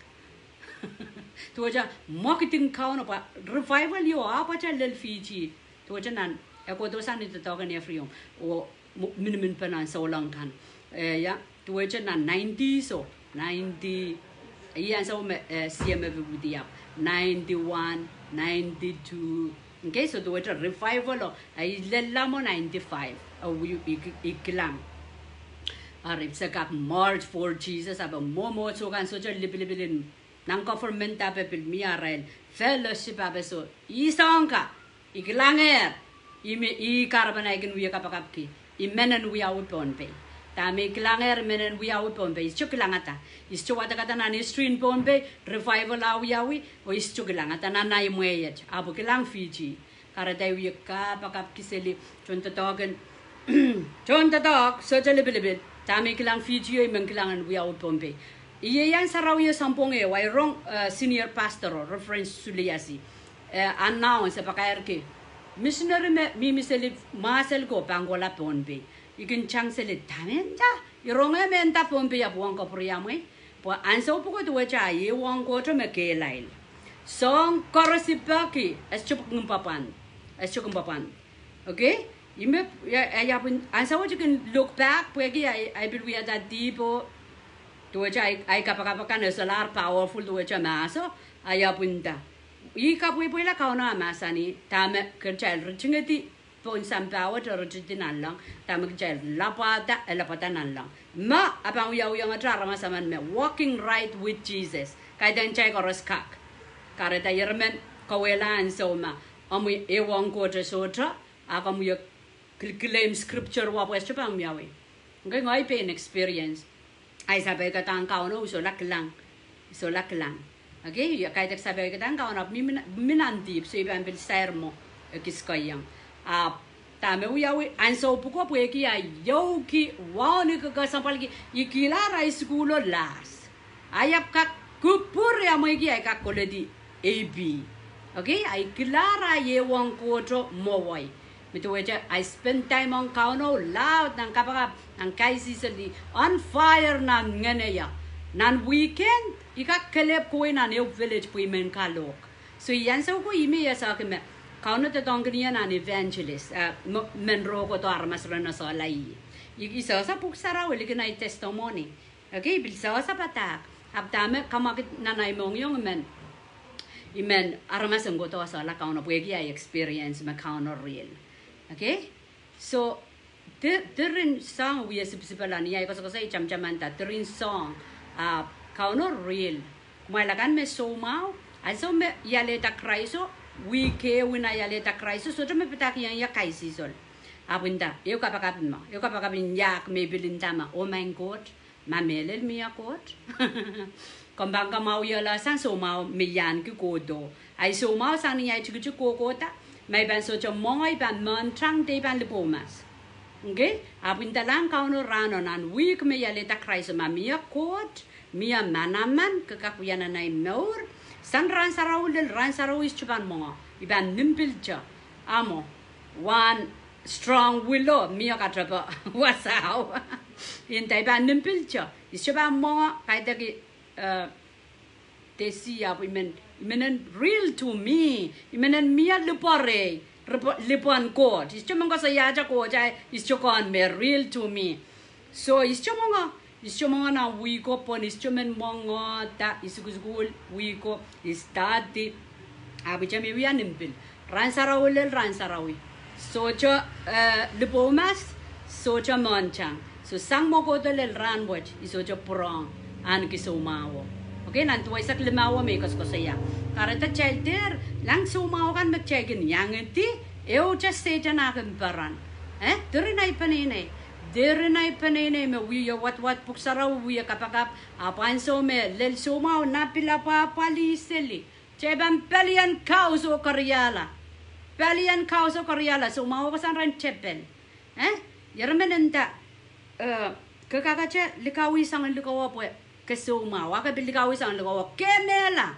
tuweja marketing kauno pa revival yo apa cha lel Fiji tuweja nan ako dosan ni totokan ni friom o minimum panan so lang kan ya tuweja na 90 so 90 iyan so CMF budiap 91 92 okay so tuweja revival ay lella mo 95 ikilang arip sa kap March for Jesus aba momo so kan so libilin nang government abe pilmi arail fellowship abe so isang ka ikilanger ime I karabanay gin wiya kapakapki imenan wiya wipon pe Tami kilanger menen wiyawi pombe ischo kilangata ischo wata kata nani stream pombe revival wiyawi o ischo kilangata nana imweyet abu kilang Fiji karata wiyaka pakap kiseli chonta togen chonta tog soja lebelebel tami kilang Fiji o men kilangan wiyawi pombe iye yang sarawiya samponge wai rong senior pastor reference suliasi announce pakayarke missionary mi miseli masel ko pangola pombe ikin chang sele tamenta ironga menta pompe ya buang ko priamwe po anso poko to cha ye wang ko to me ke lain song korosipaki eschup ngumpapan okay ime ya pun anso you can look back pegi I believe we are that deep to cha ai kapakapakan solar powerful to cha maso aya punta I kapwe pula kauna masani tame kerja rchingeti pon sampawa terjadi nalang tamak jail lapata nalang ma abang uyau yang acara masaman me walking right with Jesus kaidan cai koros kak kareta yermen kawelan soma amu ewang ko sotra akamu ya claim scripture wa pues chapang miawi ngai ngai pain experience ai sabai ka tang kau no so laklang okay ya kaidak sabai ka tang kau na minantip so iban bil sermo kiskayang tame uyawi anso puko pueki ya yoki wani ka sampal ki ikilara iskulo las ayap ka kupur ya moigi ay ka koledi AB okay ay kilara ye wang koto mowai mituweja I spend time on kauno loud nang kapaka ang kaisi sali on fire nan ngene ya nan weekend ika kelep ko na new village puimen kalok so yanso ko ime ya sa keme kauno te tongkenia nan evangelist menro ko to armas rena so lai isa sa puksara weli kena testimony okay bil sa patak abdame kamakit nanay mong yung imen armas ngo to sa la kauno puegi ay experience ma kauno real okay so derin song we sipsipalani ay ko sa chamchamanta derin song kauno real malakan me so mau also me yale ta kraiso wike wina yaleta Christ so me petaki yang ya kaisi sol abunda eu kapakapin yak me bilintama oh my god mamelel mi akot kombanga mau yala sang so mau miyan ki kodo ai so mau sang ni ai chuchu kokota mai ban so chomoi ban mon trang de ban lipomas okay abunda lang kauno rano nan week me yaleta Christ ma mi akot mi manaman kekakuyana nai maur san ransaraw is chuban mo iban nimpilcha amo one strong willow mia katrapa wasao in taiban nimpilcha is chuban mo kaita ki tesia imenen real to me imenen mia lipore lipon ko is chuman ko sa yaja ko jai is chukon me real to me so is chuman Ischomonga na wiko pon ischomen mongo ta isugul wiko istati abichami wian nimpil ransarawi socha lipomas socha monchang so sang moko to lel ranwach isocha prong an kisomawo okay nan tuwai sak limawo me ko saya kareta chelter lang somawo kan magchegin yangeti eu just say na kan paran turinay panine Derenai panene me wiya wat puksara wiya kapakap apanso me lel somao napila pa paliseli cheban pelian kauso koryala somao kasan ran chepel yermenenta kakakache likawi sang likawa po kesomao ka bilikawi sang likawa kemela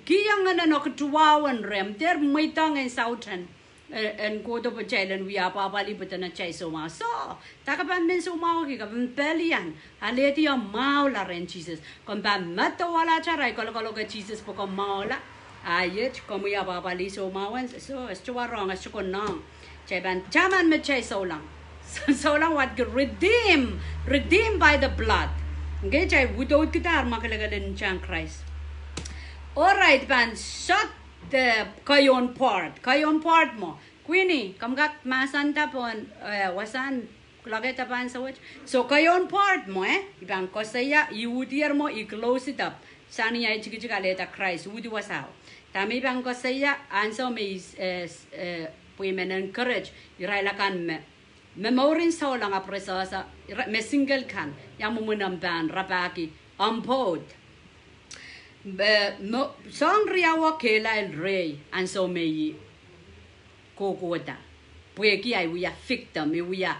kiyang na no ktuwawan rem der maitang en sautan and go to Pachailan, we are Papa Liputana Chaisoma. So, Takapan Mensoma, Pelian, Aletia Maula and Jesus. Compan Matawala Charai, Colocoloca Jesus for Maula. Yet, come we are Papa Lisoma, so as to wrong as to go long. Chaban Chaman Machai so long. So long what could redeem by the blood. Get I without guitar, Makalagan Chan Christ. All right, man, shut the kayon part mo Queenie kamgak masanta pon wasan klageta pan sawat so kayon part mo ibang ko saya iudier mo i-close it up sani ay chikika leta Christ udi wasaw tami bang ko saya anso me women encourage irailakan me memorin sa lang apresa sa me single kan yang mumunam ban rapaki ampod no song riawa kela el rey and so me kokoda pueki ai we are victim we are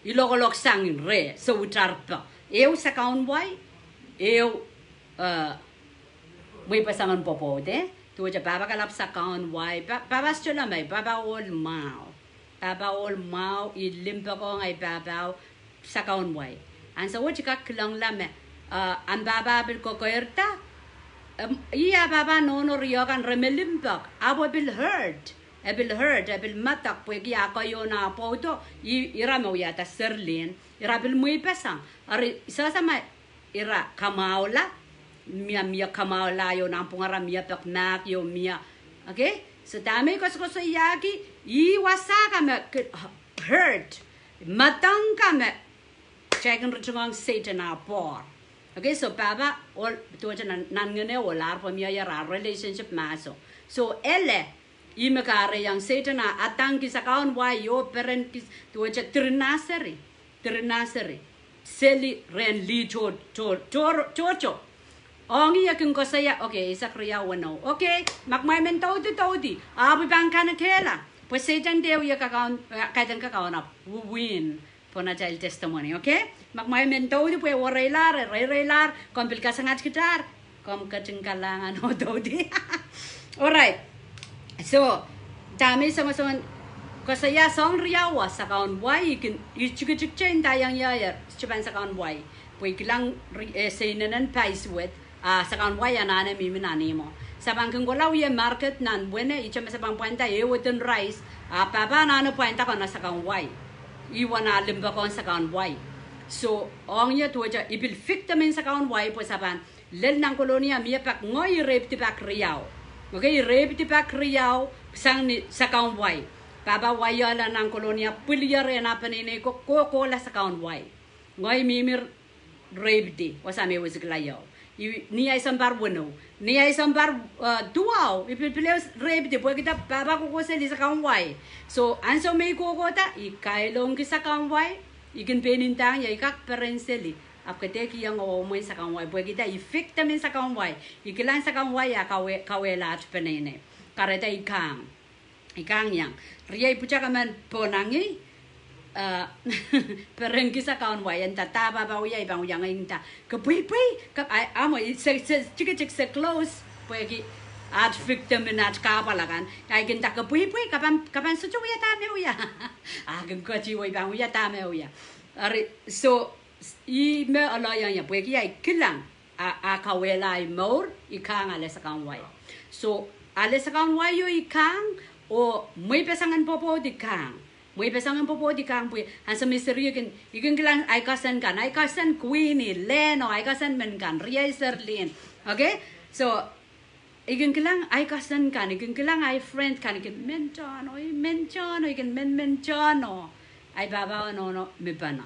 ilogolok sang re so utarpa eu sa kaun wai eu we pasangan popo de tu ja baba kalap sa kaun wai baba stola mai baba all mau I limpa ko ngai baba sa kaun wai and so what ka klang la me an baba bil ko koerta iya baba no rio kan remelimpak abo bil hurt abil matak puegi ako na poto ira mo yata serlin ira bil muy pesang ari sasama ira kamaula mia kamaula yo na pungara mia paknak yo mia okay so dami ko so yaki I wasaka me hurt matang ka me checken rutong Satan apor okay so baba all to nan ngene olar pa mia yara relationship maso so ele imekare yang Satan atang kisa kaon wa yo parent kis to cha trinaseri seli ren li cho ongi yakin ko saya okay sakriya wano okay makmay men todi abu bang kana kela pues Satan deu ya kaon kaitan ka kaon up win pona child testimony okay makmay men todi pues reilar kompil ka sangat kitar kom katingkalangan o todi alright so dami sama-sama kasaya song riawa sa kaon wai ikin ichik chain tayang yayar chuban sa kaon wai pui kilang seinanan paiswet sa kaon wai anane miminani mo sa bangkang golaw ye market nan buene ichama sa bang puenta ye weten rice papa nano puenta ko na sa kaon wai iwana limba kon sa kaon wai so ong ya tuja ibil victim sa kaon wai po saban lel nang kolonia mi pak ngoy rape ti pak riaw okay rape ti pak riaw sang ni sa kaon wai baba wayala nang kolonia pulia re na panine ko la sa kaon wai ngoy mimir rape di wasame wizglayo ni ay sambar bueno ni ay sambar duaw ipilpileo rape di po kita baba ko sa sa kaon wai so anso me ko ta ikailong ki sa kaon wai ikin penintang ya ikak perenseli apkete ki yang o mo sa kaon wai po kita victim sa kaon wai ikilan sa kaon wai ya kawe lat penene kareta ikang yang riai pucha kaman ponangi perengki sa kaon wayan tata baba uyai bang yang inta kapui ka amo chik se close puegi at victim at kapalagan ay kinta kapui kapan suju ya tame uya agin ko chi way bang uya tame uya ari so I me alaya ya puegi ay kilang kawelai mor ikang ale sa kaon way so ale sa kaon way yo ikang o muy pesangan popo di kang pui hansa misteri ikin kilang ay kasan queenie leno ay kasan men kan riaiser lin okay so ikin kilang ay kasan ikin kilang ay friend kan ikin menchano ikin menchano ay baba no mipana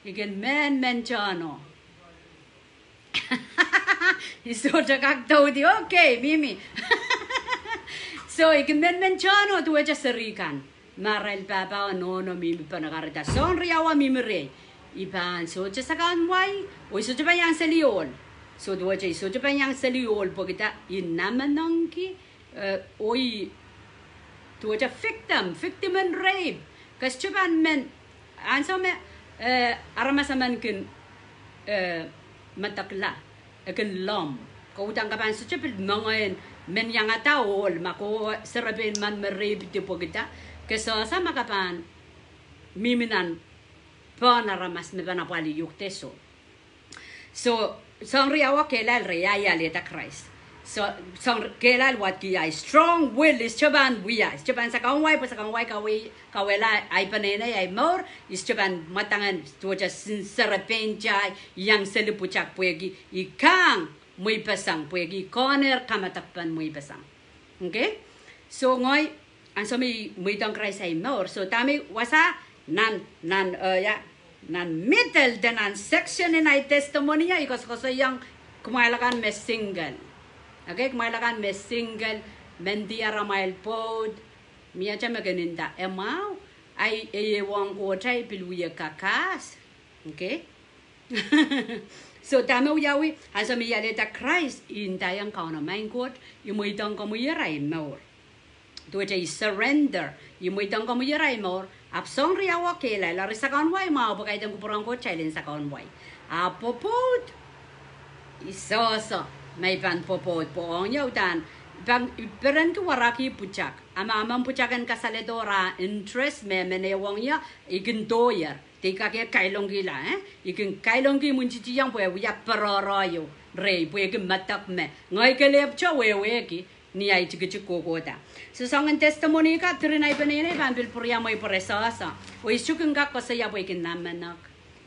ikin menchano iso jakak di okay mimi so ikin menchano tu aja serikan marel baba no mimi panagarita son riawa mimi re iban so aja sakan wai o iso jaba yang seliol so tu aja iso jaba yang seliol po kita inamanongki oi tu aja victim and rape kas jaban men anso me aramasaman kin matakla akan lom kau tangkapan so jaba mangain men yang ataol mako serabin man merib di pogita keso sama kapan miminan pona ramas me bana pali yukteso so son riawa kelal reaya leta Christ so son kelal what ki ai strong will is chaban chaban sa kawai pa sa kawai kawela ai panene ai mor is chaban matangan tuja serabin jai yang selipucak puegi ikang muy pasang puegi corner kamatapan muy pasang okay so ngoy anso muy tong kray say more so tami wasa nan middle dan section in ay testimony ya ikos yang kumailakan me single okay kumailakan me single mendia ramail pod Mia chama ganinda emau ai wang ko chai piluya kakas. Okay? So tamo yawi asa mi yaleta Christ in tayang kauna main court imuitang ko muyaray more. To jay surrender imuitang ko muyaray more apsong riawa kela la risakan way mau bakay tang kupurang ko challenge sa kaun way. Apopod isoso may pan popod po ang yautan bang peren ko waraki puchak ama amang puchakan kasaledora interest me menewang ya igindoyer tika ke kailong gila ikin kailong gi munchi yang pwe ya pararayo re pwe ke matak me ngai ke lep cha we ki ni ai chiki ko da so sangan testimony ka trinai penene banbil purya mai presasa o isukun ka ko saya pwe kin namanak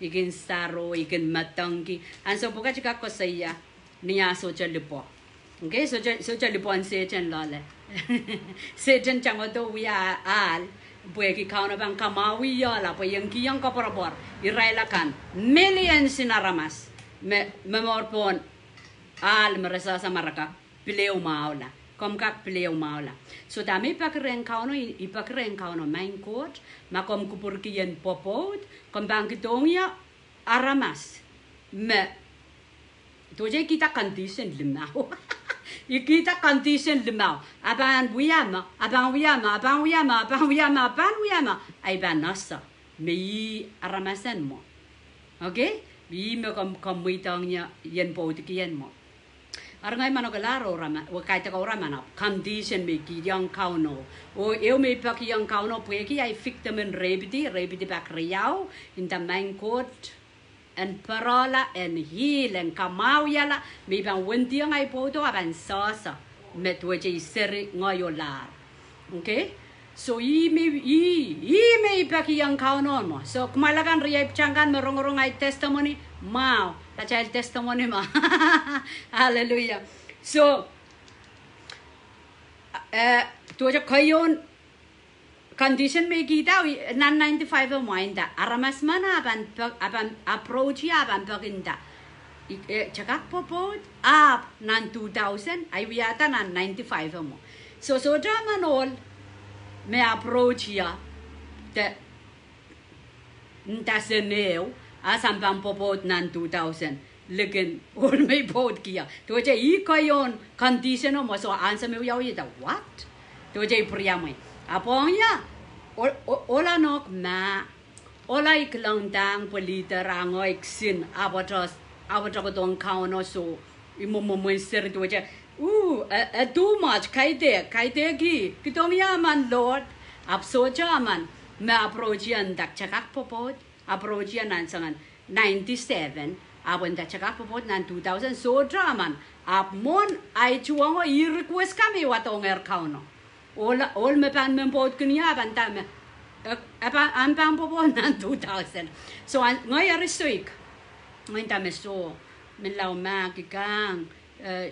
ikin saro ikin matangi an so buka chika ko saya ni aso chalipo okay so chalipo an se chen lale se chen changodo wi al Bueki kauna bang kamawi ya la po yang kiyang kaparabor irailakan millions sinaramas memorpon al merasa samaraka pileu maula komkak pileu maula so dami pakren kauno ipakren kauno main court makom kupurkiyen popot kom bang kitongya aramas me toje kita condition limau Ikita condition limau. Abang wiyama. Ay banasa. May aramasan mo. Okay? Bi mo kamuitang niya yan po tikiyan mo. Arangay manogalaro rama. Wakay taka ramana. Condition may kiyang kauno. O eu may pakiyang kauno. Pweki ay victim in rebidi back riyaw. In the main court. And parola and heal and kamawyala may bang windiang ay poto aban sasa metwaje seri ngayolar. Okay? So may pakiyang kaunon mo. So kumalagan riyay pchangan merong ay testimony mau. La child testimony ma. Hallelujah. So tuwaja kayon condition may kita nan 95 moinda aramas mana aban approach ya aban paginda chakak popot up nan 2000 ay wiyata nan 95 mo so drama all me approach ya te ntaseneo asam pang popot nan 2000 legen all may pot kia to je ikayon condition mo so answer me yawi da what to je priyamay apong ya ola nok ma ola iklang dang polita rango iksin abatos dong kauno so imomomen ser to ja too much kaide gi kitong yaman lord apso jaman ma approach yan dak chakak popot approach yan nan sangan 97 abon dak chakak popot nan 2000 so draman apmon ay chuang i request kami watong kauno all me pan men pot kunya bantam an pan po nan 2000 so ngoy aristoik ngoy tameso men law ma kikang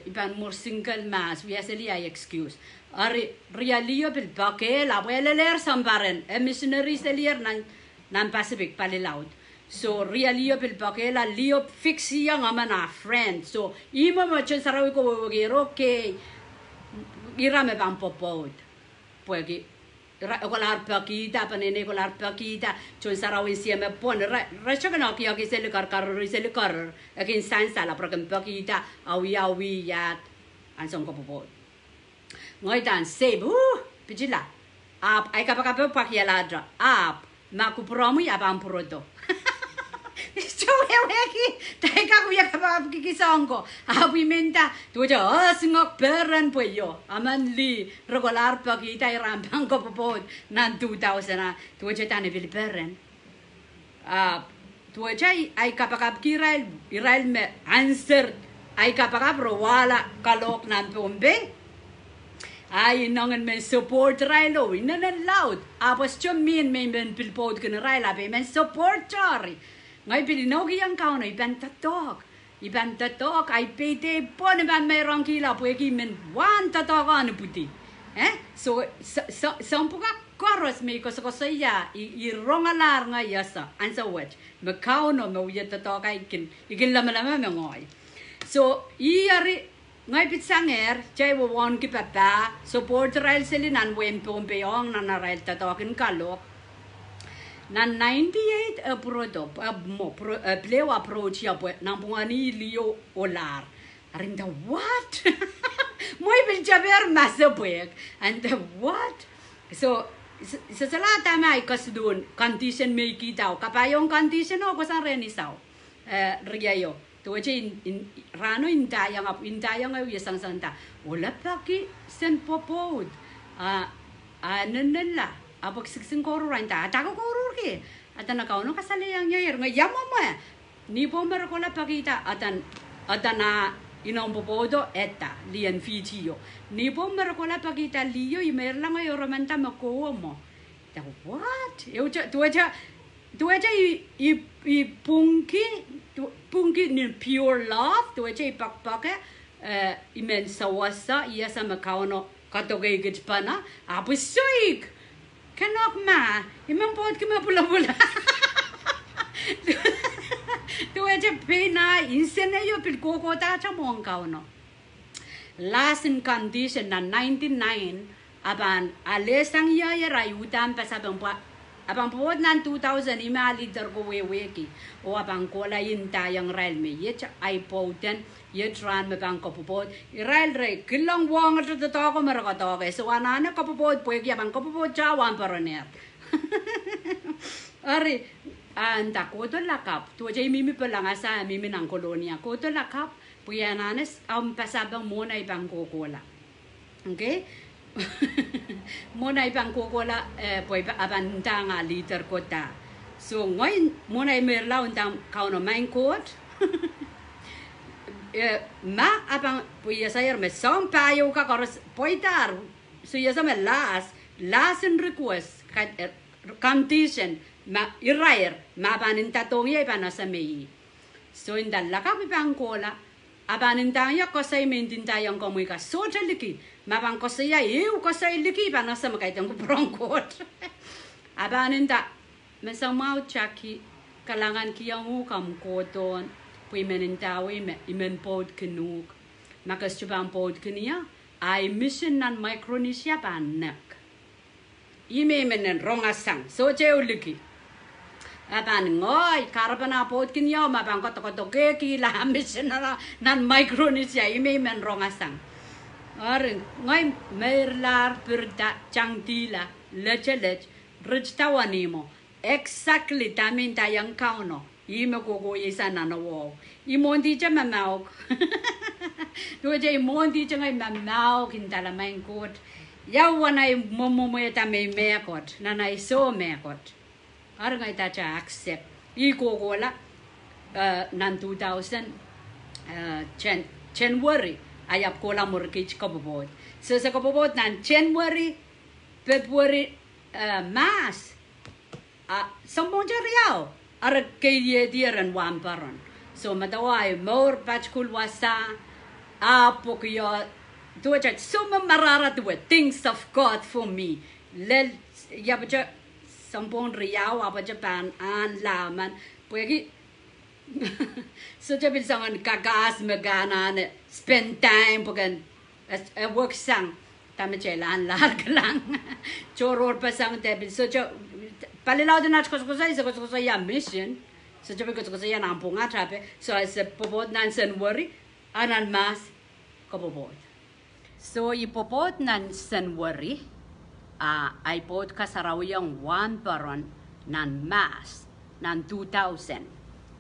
iban more single mass we aseli ay excuse ari realio bil bakel abueleler sambaren missionary selier nan pacific palilaut so realio bil bakel a lio fixi yang amana friend so imo mo chen sarawi ko wogero ke irame ban popot Puegi kolar pakita panene kolar pakita chon sarawin siame pon rachakana ki selikar akin sansa la prokem pakita awi yat ansong ko popot ngoy dan save pijila ap ay kapakape pakyaladra ap makupromo yabang prodo Choweki, teka kuya kapag kikisongko. Awi menta, tuja singok peran po yo. Aman li regular pakita irambang ko po nan 2000 na tuja tane piliperan. Tuja ay kapag Israel me answer ay kapag wala kalok nan pumbing. Ay nongen men support Railo, inanan loud. Apos chumin men pilpod kan Raila be men support chari. Ngay pilinogi yang kau na iban tatok ay pete pon iban merong kila pueki men wan tatok anu puti so sampuka koros me ko saya I rongalar nga yasa ansa wet me kau no me uya tatok ay ikin lama mengoy so iari ngay pitsanger chay won ki papa support rail selin an wem pompeong nan rail tatokin kalok nan 98 proto mo play approach ya nan pungani lio olar arinda what moi bil jaber masabek and what so sa mai kasdun condition me ki tao kapayong condition o ko san renisao riayo to in rano intayang ay yasang santa wala paki sen popod nanala apag siksin koro ranta atako koro ki atan nakauno kasalayang yer ngayam mo ni po marakola pakita atana inom popodo eta lian fitio ni po marakola pakita liyo imerlang ay romanta makuha mo what eu tuaja i punki ni pure love tuaja i pakpake imen sawasa iya sa makauno katogay gitpana apusoik kanok ma imang pot ki mapula-pula tuaja pena insene yo pil koko ta cha mong kauno last in condition na 99 aban alesang ya rayutan pasabang pa abang po nan 2000 ima leader go weki o abang kola intayang rail me yet ay poten yet ran me bang kopopod rail re kilong wong to ko marakato so anana kopopod pwegi abang kopopod jawan paroner ari anda ko to lakap to jay mimi palanga sa mimi ng kolonya ko to lakap puyananes pasabang mona ibang kokola okay mona ibang kokola poi abantanga liter kota so ngoy mona merlaw tang kauno main court ma abang poi sayar me som payo ka koros poitar so yasa me last in request condition ma irair ma banin tatong ya ipanasa mei so indalla ka ibang kola abanin tayo kosay mentin tayong komoy ka so jaliki mabang kosaya eu kosay liki panasa makaitang prongkot abanin ta mesamaw Jacque kalangan kiyang kam koton pui menin tawe imen pod kenuk makas chubang pod kenia ay mission nan Micronesia panak ime menen rongasang so jeu liki aban ngoy karabana pot kinyo mabang koto ke la mission nan Micronesia ime men rongasang or ngoy merlar perda changtila lechelet rejtawanimo exactly tamin tayang kauno ime gogo isa nanawo imondi jama maok doje imondi jama maok indala main kot yawanay momo eta me mekot nanay so mekot arangay tacha accept ikogola nan 2000 January ayap kola mortgage kabobot so sa kabobot nan January February mas sambong jariao ara kaya diran wamparon so mataway more patchkul wasa apokyo tuwa suma marara tuwa things of God for me lel yabaja sampung riau apa Japan an laman pwegi so jabil sangan kagas megana ne spend time pogan work sang tamajelan lar lang choror pasang tabil so palilaw din at ko sa ya mission so jabil ko sa ya nampung atrape so as popot nan January anan mas ko popot so ipopot nan January ay pot kasarawiyang one paron nan mas nan 2000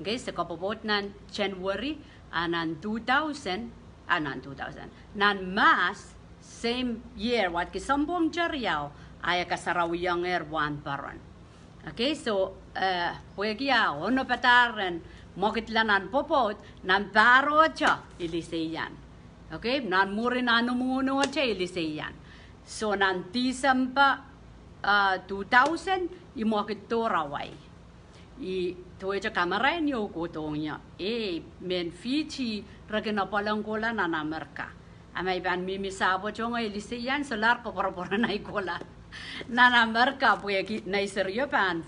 okay sa kapopot nan January nan 2000 nan mas same year wat kisambong jariyaw ay kasarawiyang one paron okay so pwegya ono pataren mokitlanan popot nan paro cha iliseyan okay nan murin anu muno cha iliseyan so nan December 2000 imokit toraway i toja kamera niyo kotongnya men fichi ragena palangkola na Amerika amay ban mimi sabo chonga ilisiyan solar ko porpora na ikola na Amerika pweki na iseryo pan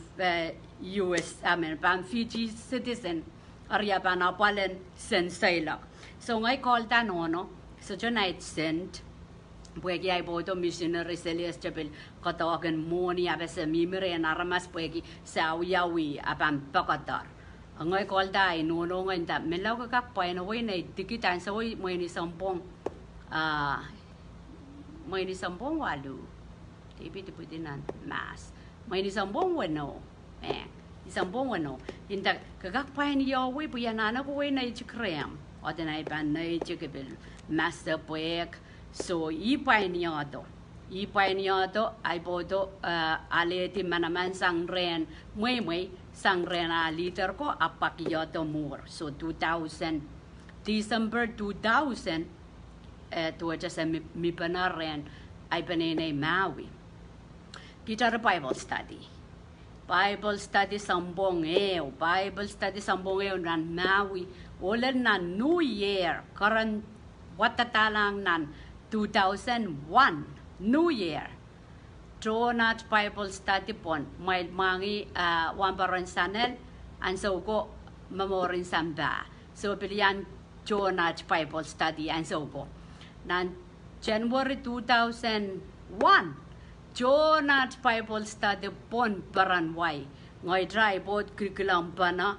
US pan Fiji citizen arya pan apalen sensailak so ngay call ta nono so tonight sent puegi ai bodo missionary selias jabil katawagan moni abese mimire naramas puegi sawiawi aban pakatar ngoi kolda no ngoi ta melaw ka pai no we nei dikitan so mo ni sampong mo ni sampong walu tipi tipudinan mas mo ni sampong wano sampong wano inta kagak pai ni yo we puyanana ko we nei chikrem odenai ban nei chikbil master puek so I painioto ai bodo aleti manaman sangren mui sangren a liter ko apakioto mur so 2000 December 2000 to just mi panaren ai panene Maui kita Bible study sambong nan Maui olen nan New Year current watatalang nan 2001 New Year Jonat Bible study pon may mangi wambaran sanel and so go memorin samba so pilihan Jonat Bible study and so go nan January 2001 Jonat Bible study pon baranway ngay try bot curriculum pana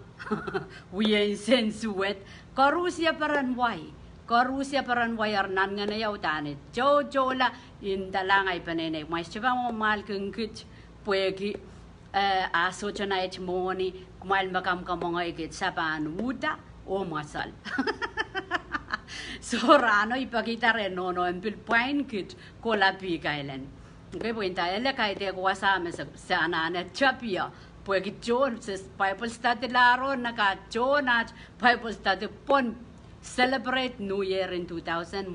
we insensuet karusia baranway Karusia paran wayar nan nga na yaw tanit. Jola in dalangay panene. Mas siya mo mal kung kit puwegi aso tonight morning kumal makam kamangay kit sa panuta o masal. So rano ipakita rin no empil pain kit kolapi kailan. Okay po inta ele kaite ko wasama sa ananet chapia. Puwegi John sa Bible study laro naka Jonat Bible study pon celebrate New Year in 2001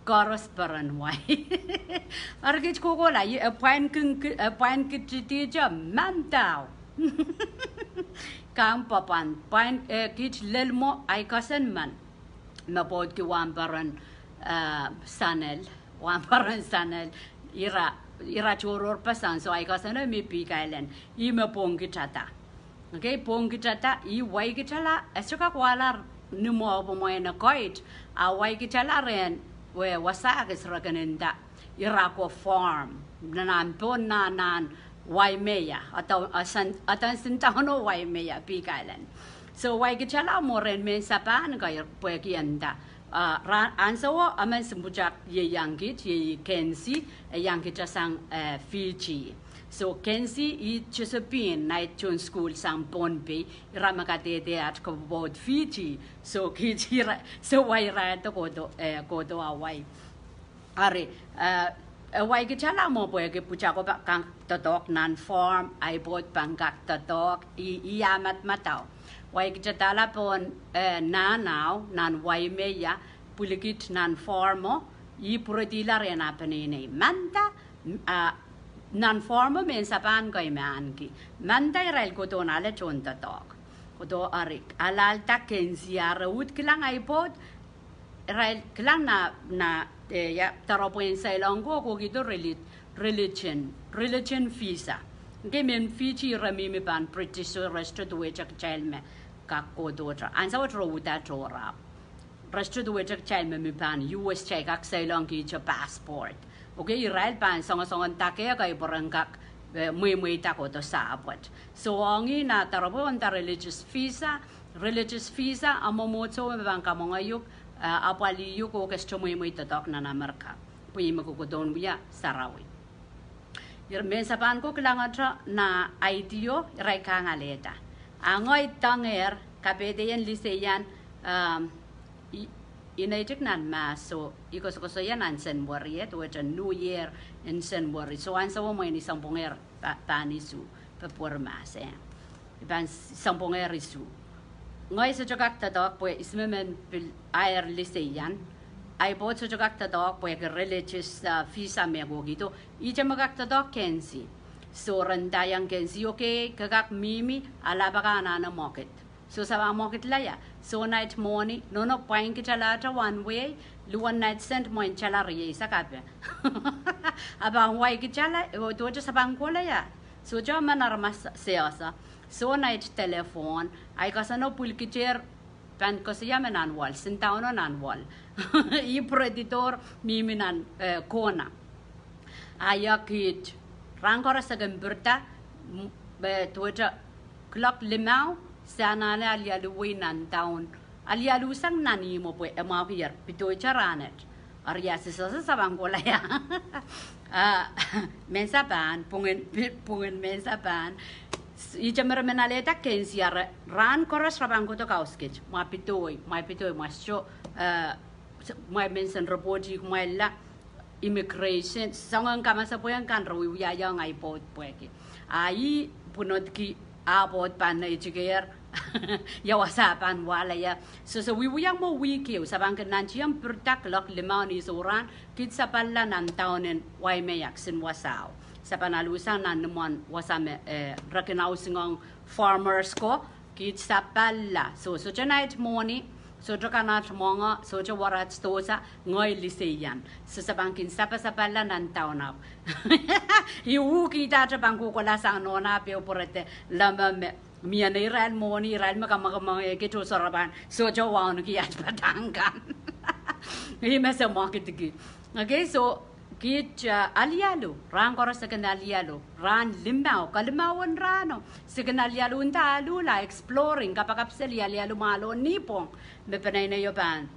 Koros Paranway Argit Kogola a pine kitija mantao Kam papan pine kit lelmo ay kasen man mapod ki wamparan sanel ira choror pasan so ay kasen mi pikailen ima pongitata okay pongitata I way kitala esoka kwalar Numo po mo na koit away kitala ren we wasagis raganenda irako farm nanampon nan Waimea atan sintano Waimea pikailan so way kitala mo ren men sapan kay puekienda ansawo aman simbujak ye yangit ye Kensi yangit sang Fiji so Kensi I Chesapeake night tune school sang Bonbe rama Kadehde at kabod Fiji so kitira so why to go to away are away kitala mo puwege pucha ko kang totok nan farm I bought bangak totok iamat mataw way kitala pon nanaw nan Waimea pulikit nan farmo I purodila rena panene manta nan forma men sapan kay manki mantay rail ko to nala chonta tok ko to arik alal ta kensia raut kilang ipod rail kilang na ya taropoin sa ilonggo ko gito religion visa ke men Fiji rami mi pan British resto to wechak child me kakko dotra ansa wat routa chora resto to wechak child me pan US check ak sa ilonggi cha passport Okay, Israel pan songon take kay borangkak muy tako to sabot. So angi na tarabon ta religious visa amomoto bang kamongayuk apaliyu ko kesto muy tatok na namarka. Puyi magkukudon biya sarawi. Yermen sapan ko kailangan na ideo ray kangaleta. Angoy tanger kapedeyan liseyan inaitik nan mas so ikos yan an senwari to a New Year in senwari so an sa mo ni samponger tanisu papur mas iban samponger isu ngoy sa jogak tadok po ismemen bil air liseyan ay bot sa jogak tadok po religious visa me go gito ije magak tadok Kensi so randayang Kensi okay kagak mimi alabaka na market so sa market laya so night morning no pain kitala one way luwan night sent mo in chala riye sa kape abang way kitala o to sa bangkola ya so jama narmas seasa so night telephone ay kasano pulkicher pan kosiyamen anwal sintaunon anwal I predator miminan kona ayakit rangkora sa gemberta tuwaja clock limau sanane alialuwinan taon alialusang nani mo po emapir pitoy charanet Arya sa sabang ya mensa pan pungen mensa pan Ijamer menaleta kensia ran koras rabang ko to kauskich ma pitoy masyo my mensan reporti la immigration sangang kama sa poyan kan rawi ya ngai pot poeki ai punot ki abot pan na ichiger ya wasapan wala ya so wiwiyang mo wiki sabang kenan chiam pertak lok limani soran kit sapalla nan taunen wai meyak sin wasaw sa panalusan nan naman wasame rakenau singong farmers ko kit sapalla so tonight morning so kanat monga so warat stosa ngoi liseyan so sabang kin sapalla nan taunap iu kita bangku ko lasang nona pe porete lama Mia na iran mo ni iran makamang kito saraban so jawan ki at patangkan himasa market okay so kit alialo ran koras sa alialo ran limau kalimawan rano sa alialo unta alula exploring kapakapsel alialo malo nipong me panay na yopan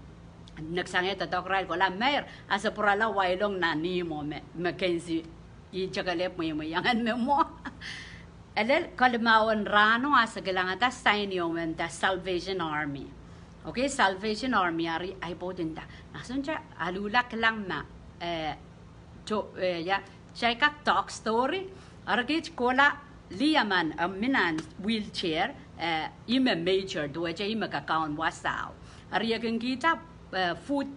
nagsangit atok rai ko la mer asa purala wailong na nimo me Mackenzie I chagalep mo yangan me mo Alel kalimawan rano asa galangata sign yomen ta Salvation Army. Okay, Salvation Army ari ay podin ta. Nasun cha alula lang ma ya chay kak talk story argit kola liaman minan wheelchair ime major do cha ime ka kaun wasaw. Ari akin kita food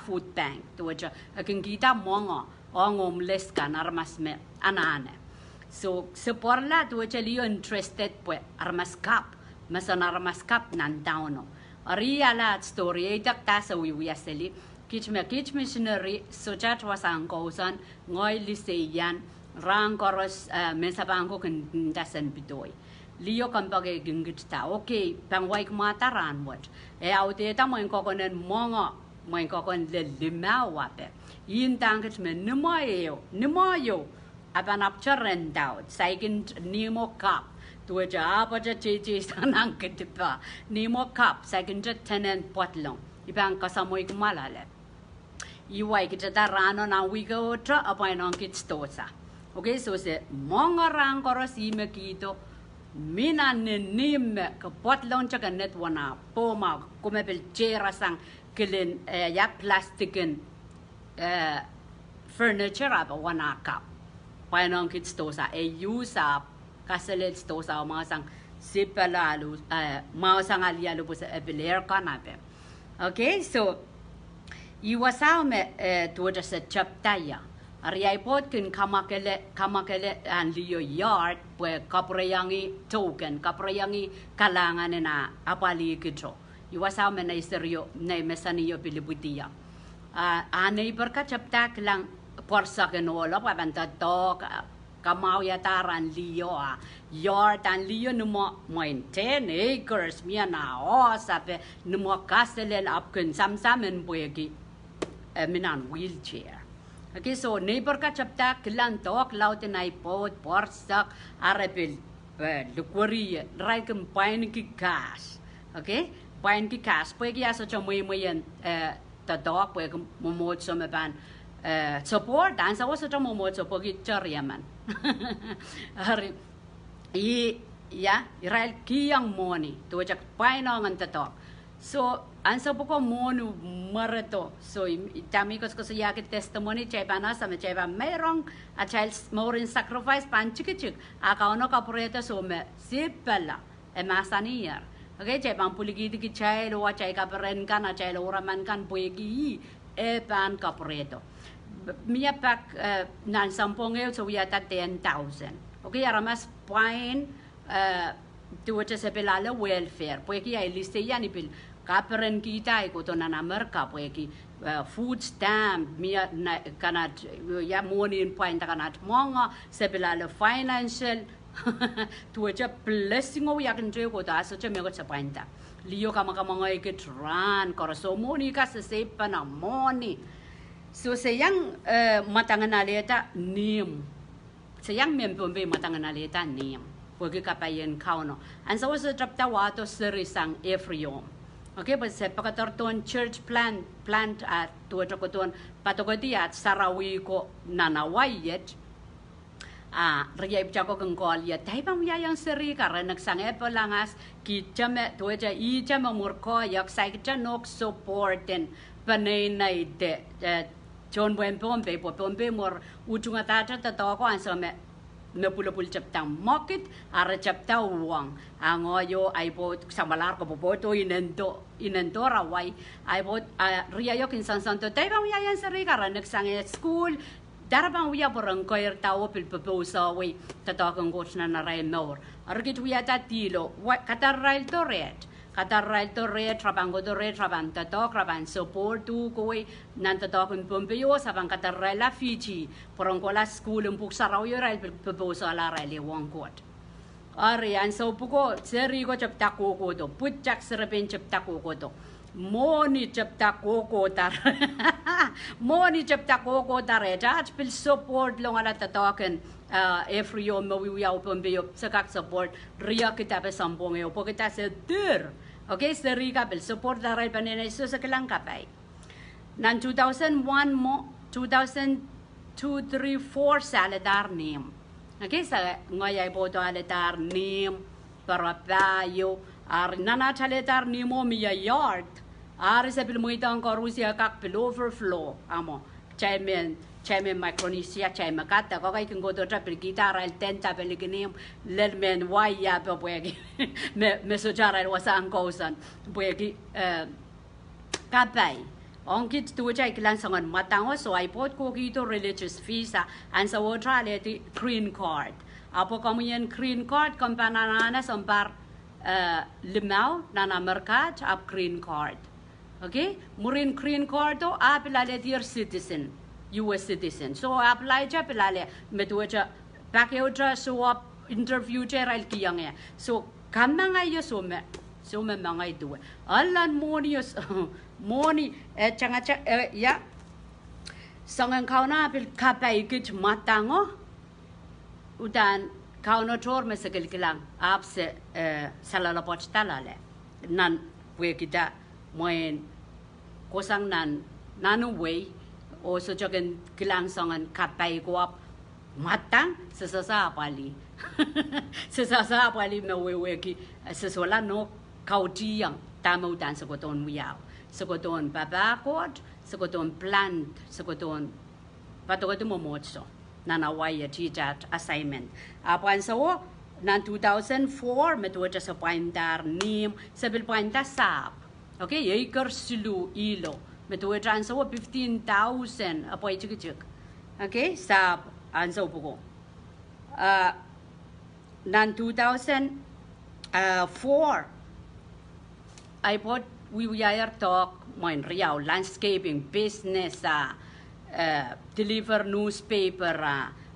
food bank do cha akin kita mongo ongom les kan armas me anane. So seporla tu liyo interested po armas kap masan armas kap nan tauno ari ala story idak ta sa wiwiaseli kich missionary so chat wasang kausan ngoi liseyan rang koros mensabangko kan dasan bitoy liyo kambage gingit ta okay pangwai kumataran what aute ta mo kokonen mongo mo kokon le limawa pe yin tangit men nimoyo Aban apcharan daw, saikin nimo cup. Tuwa ja apa ja chichi sanang kitipa. Nimo cup, saikin ja tenen potlong. Ibang kasamoy kumalale. Iwai kita rano na wika otra, apay nang kitstosa. Okay, so se mongarang koros ime kito. Mina ninime ka potlong chaka net wana. Poma kumepil chera sang kilin ya plastikin furniture apa wana cup. Paano kit stosa yusa kaselet stosa mga sang sipalalu mga sang alialu po sa ebiler kanape. Okay, so iwasaw me tuwa sa chaptaya. Ariyay pot kin kamakele an liyo yard po kaprayangi token kaprayangi kalangan na apali kito. Iwasaw me na iseryo na mesaniyo pilibutiya. Anay berka chapta lang Porsa kenola pa banta to kamau ya taran liyo yard an liyo numo 10 acres mia na sape numo kaselen apken samsamen boyegi minan wheelchair. Okay, so neighbor ka chapta kilan tok laute na ipod porsak arepil lukwari right kan pain ki cash. Okay, pain ki cash boyegi aso chamoy moyen ta dog boyegi momot someban support dan sa waso mo mo so pogi chariaman hari ya Israel kiyang money to jak paino ngan tato so ansa poko monu marato so tami ko sa yake testimony chay pana sa me chay ba merong a child more in sacrifice pan chikichik akaono ka proyekto so me sipala masanier okay chay pang puligidi ki chay lo chay ka peren kan a chay lo raman kan puigi pan ka proyekto Mia pak nan sampongeo so yata 10,000. Okay, aramas pain tuwa sa pelala welfare. Pueki ay liste yan ipil kaperen kita iko to na Amerika pueki food stamp mia kanat ya money in point kanat monga sa pelala financial Tua blessing o yakin je ko da so me ko sapanta liyo kama ngai ke tran koroso moni ka se pana moni so sayang matangan aleta nim sayang member matangan aleta nim wagi kapayen kauno and so was trapta wato serisang efriom okay but se pakatorton church plant at tua tokoton patogodi at sarawi ko nanawayet Ria Jacque kung call ya taibang yang seri karena nagsangay palangas kita me tuaja ija mamurko yak sa kita nok supporten panay na ide John Wen Pompe mor ujung ataca tatoko ansa me pula-pula chaptang market ara chapta uang angoyo ay po samalar ko po to inento rawai ay po Ria yo kinsan santo taibang yang seri karena nagsangay school Darabang wiya porang koyer tao pilpaposa way tatakang coach na naray nor. Argit wiya tatilo, katarrail to red, trabango to red, traban tatok, traban support to koy, nantatakang pumpeo, sabang katarrail la Fiji, porang kola school ang puksaraw yoray pilpaposa la ray liwang court. Ari, and so puko, seri ko chap tako ko to, put jack serapin chap tako ko to. Moni chapta koko tar Moni chapta koko tar judge pil support long ala tataken every yom we open be sakak support ria kita pe sambong yo pokita se dir okay se ria pil support darai panene so sa kelang kapay nan 2001 mo 2002 3 4 saladar nim okay sa ngoyay boto aladar nim para payo ar nana chaletar nimo miya yard ar sa pilmuitang korusia kak pil overflow amo chairman Micronesia chai makata ko kay kingo to trapil guitar el tenta peliginim lelmen waya po puegi me sojara el wasang kosan puegi kapay ongkit tu chai kilan sangon matango so I bought ko kito religious visa and sa wotra le green card apo kamuyen green card kompanana sampar limau nana merkat up green card okay murin green card to apila le dear citizen US citizen so apply ja pilale metuja package so up interview cheral kiyang so kamanga yo so me mangai duwe alan moni changa ya sangan kauna pil kapai kit matango udan kauna tor me segel kilang apse salala pochtalale nan we kita moen kosang nanu way o so jogen kilang sangan kapai ko matang sesasa pali sesasa pali me we ki sesola no kauti yang tamu dan sekoton wiao sekoton babakot sekoton plant sekoton patokoto momotso nana waya teacher assignment apan so nan 2004 metuja sa paindar nim sabil paindar sap okay yeker sulu ilo metuja so 15,000 apoy chik okay sap anso buko nan 2004 I bought we were talk moin real landscaping business deliver newspaper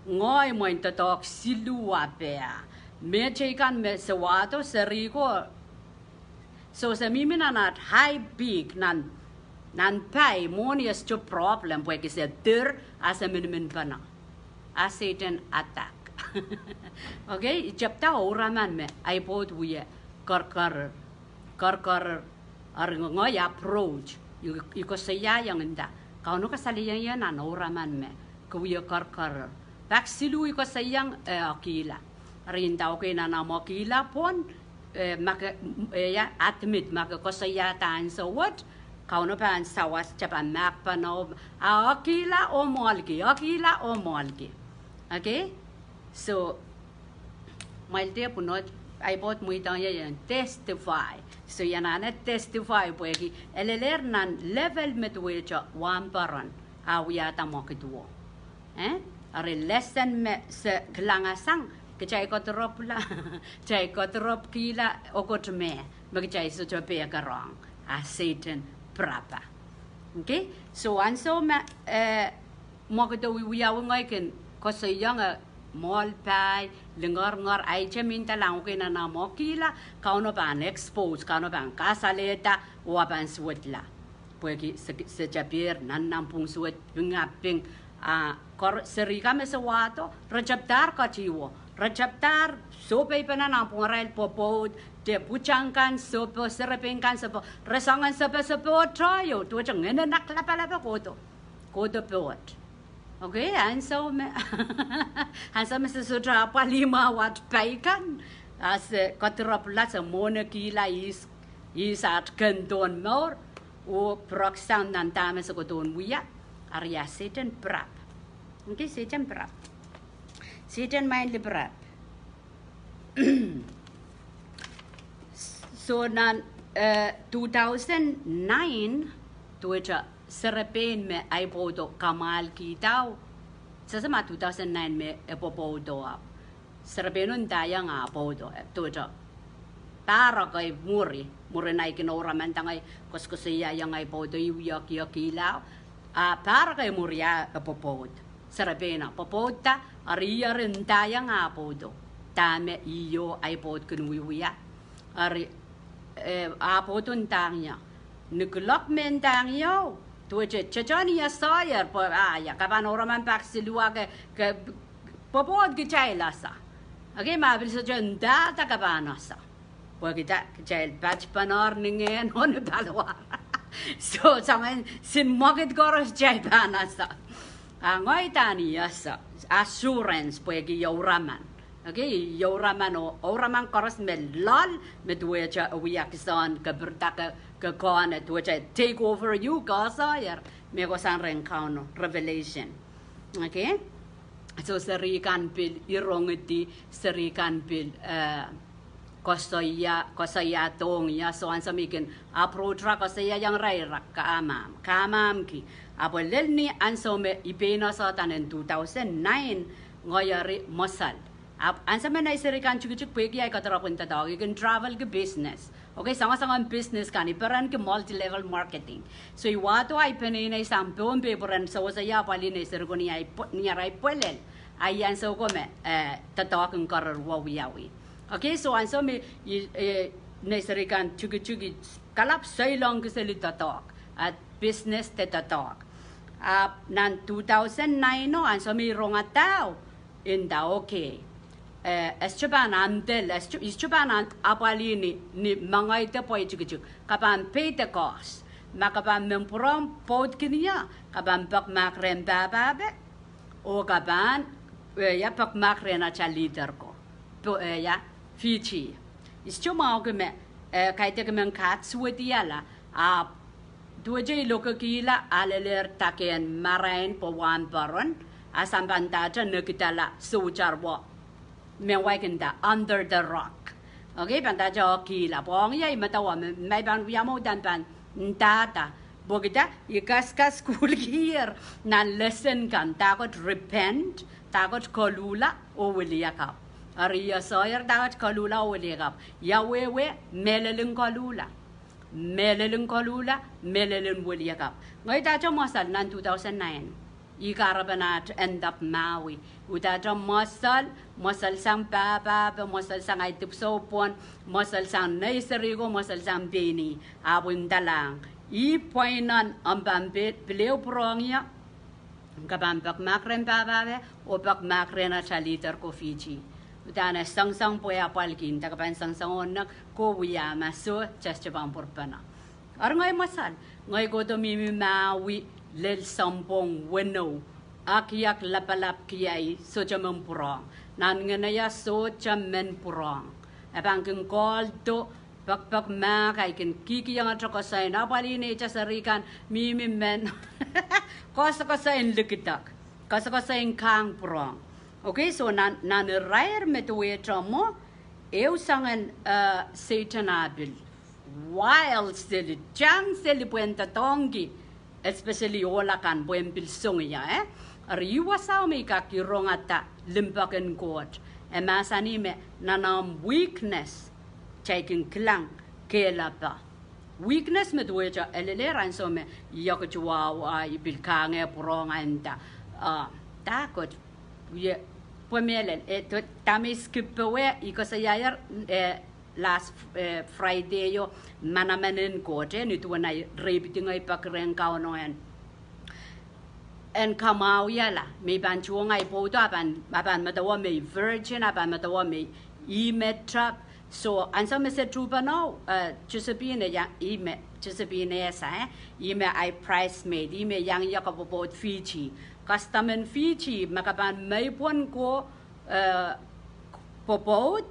ngoy moin to talk silua pe me chekan me sewato seriko so sa miminanat high big nan pay money is to problem porque se der as a minimum pana a Satan attack okay chapta oraman me I bought we kar ar ngoy approach iko saya yang enda kau no kasaliyan yan oraman me kuya kar bak silu iko sayang akila rin tao kay na makila pon ya admit maka ko saya tan so what kau no pan sawas chapan mak pano akila o molgi okay so malte punot I bought muitang yan testify so yan na testify puegi eleler nan level metwecha wamparan awiyata mo kituo are lesson me se klangasang kecai kotrop la cai kotrop kila okotme magcai so chope karong a Satan prapa okay so anso ma mo kito wiyaw ngaiken ko sa yang mall pay lengar ai cheminta lang ko na mokila kauno ban expose kauno ban kasaleta o ban suwetla porque se japir nan nampung suwet ngaping kor serika mesewato receptar kaciwo receptar sope pena nampung rail popod de pucangkan sopo serepengkan sopo resangan sopo troyo tu ngene nak lapa koto pot. Okay, and so me sutra palima wat paikan as kotrop lots of monarchy is at kanton more o proxan nan tame sa koton wiya arya Satan prap. Okay, Satan prap. Satan mind the prap. So nan 2009 to which Serapin me ay bodo kamal kitaw. Sa 2009 me epopodo up. Serapinun daya nga bodo. Tujo. Para kay muri na ikinoraman tangay kuskusiya yung ay bodo iwiyak ilaw. Para kay muri epopod. Serapina. Popod ta. Ariya rin daya nga bodo. Tame iyo ay bod kunwiwiya. Ari apodun tangya. Nukulok men tangyo. Tuwece ceconi ya soyer po ya kapan oraman pak silua ke popod ke chailasa. Age mabil so jenda ta kapanasa. Po kita chail batch panor ningen on dalwa. So sangen sin moget goros chail panasa. Ngoi tani yasa assurance po gi yoraman. Okay, yoraman o oraman koros melal medwecha wiakson ke bertaka ke kone tuwece take over you kasayer me ko san renkauno revelation. Okay, so serikan pil irongeti serikan pil kosaya tong ya so an samikin approach ra kosaya yang raira kamam ki abolel ni anso me ipena sa tanen 2009 ngoyari mosal an sa menay serikan chuk pegi ay katarapun ta dog you can travel ke business. Okay, sama-sama business kani peran ke multi-level marketing. So iwato ay penina isang pompe peran sa saya pali na sergoni ay niaray puelel. Ayan so ko me tatawag ang karar wawiyawi. Okay, so anso me na serikan chugi kalap say long ke seli tatawag at business te tatawag. Nan 2009 no anso me rongatao inda okay. Escoban antel Escoban apalini ni mangay te poy chuk kapan pay the cost makapan mempuram pod kinia kapan pak makren bababe o kapan ya pak makren acha leader ko to ya fichi istuma ko me kaite ke men kat suediala doje lokakila aleler taken marain po wan baron asambanta ta nekitala sujarwo Mewagenda under the rock. Okay, banda jo kila. Pong ya imatawa may ban yamo dan ban data. Bogita ikaskas school here nan lesson kan takot repent takot kolula o wiliyakap. Ariya soyer takot kolula o wiliyakap. Yawewe meleleng kolula. Meleleng wiliyakap. Ngay tajo masal nan 2009. Ikarabanat end up Maui. Utajo masal sang papa, masal sang ay tipsopon, masal sang naisarigo, masal sang bini. Abun dalang. Ipoinan ang bambit, pileo prongya. Kabampak makren papa, o pak makren at sa liter ko Fiji. Utana sang po ya palkin, takapan sang onak, ko wiyama so, just bang purpana. Ar ngay masal, ngay ko to mimi Maui. Lel sampong weno akiyak lapalap kiyay so chamang purang nan nganaya so chamen purang abang keng call to pak ma kay ken kiki yang at kasay na pali ni sarikan mimi men kosa kasay likitak kosa kasay kang purang. Okay, so nan rare metuwe tramo sangan satanabil wild sili chang sili puenta tongi especially ola kan buen pilsong ya ariwa sa me ka kirongata limpaken court masani me nanam weakness taking klang kela pa weakness me dueja eleleran so me yakchwa wa ibilkange pronga enta takot ye Pumelen, tami skip away, ikosayar last Friday yo manamanin kote nito na repeating ay pakreng kaunoan. And kamau yala, may banchuang ay po apan matawa may virgin, apan matawa may e-metrap. So, and some said true but no, Josephine yang e-met, Josephine esa, e-me ay price made, e-me yang yakapopot Fiji. Custom and Fiji, makapan may pon ko popot,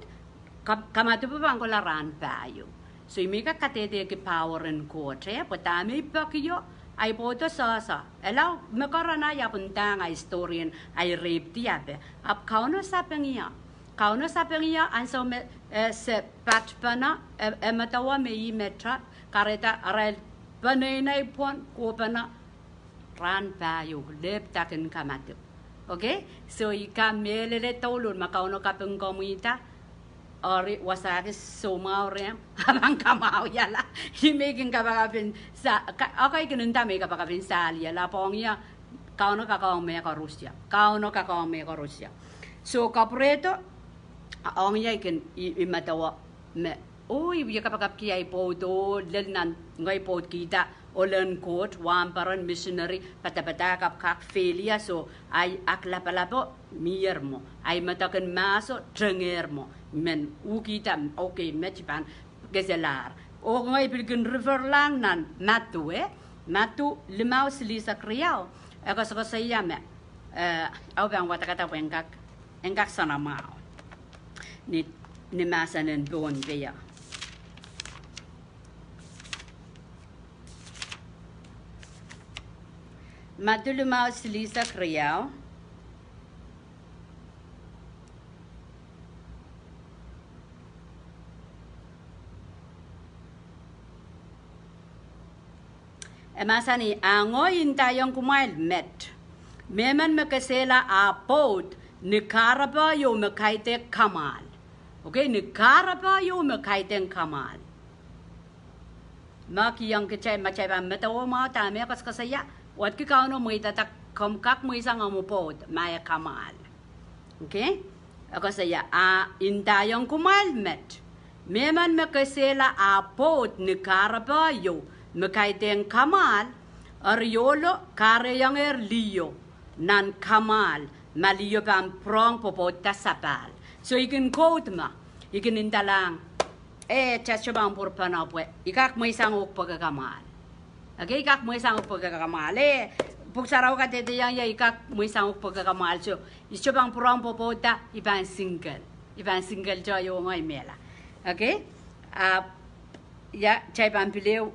kamatu pa bang ko laran payo. So, imika Kadehde ki power and court, patami pakyo, ay poto sasa. Elaw, makarana ya puntang ay historian ay rape tiape. Ap kauno sa pengiya. Kauno sa pengiya, anso se patpana, matawa me metra, kareta arel panay pon, kopana, ran payo, lep takin kamatu. Okay? So, ika melele tolun, makauno ka peng komita, ori wasakis sumaw rin, habang kamao yala, himigin kapakapin sa, okay, kinunta may kapakapin sa alya, lapong ya, kauno kakawang may karusya, kauno kakawang may karusya. So, kapreto, ang ya ikin imatawa, me, uy, biya kapakap kiyay po do, lelnan, ngay po kita, olen court, wamparan missionary, patapatakap kak felia, so, ay aklapalapo, miyer mo, ay matakan maso, trenger mo, men ukita okay metpan gezelar o ngay bilgin river lang nan matu matu limau silisa kriao ako sa sayame au bang watakata engak sana mau ni masanen bon beya matu limau silisa kriao Emasani angoyin tayong kumail met. Meman makasela apod ni karaba yo makaite kamal. Okay, ni karaba yo makaite kamal. Maki yang kecay macay ba metawo ma tame kas kasaya. Wat ki kauno mo itatak kamkak mo isang amupod maya kamal. Okay? Ako saya intayong kumail met. Meman makasela apod ni karaba yo makaiteng kamal, ariolo kare yang liyo, nan kamal, maliyo pang prong popot tasapal. So ikin quote ma, ikin indalang, chacho bang purpana pwe, ikak mo isang pagkakamal. Okay, ikak mo isang pagkakamal. Pugsaraw ka tete yang ikak mo isang pagkakamal. So, isyo bang prong popota, ibang single jo yung ngay mela. Okay, ya chay bang piliw,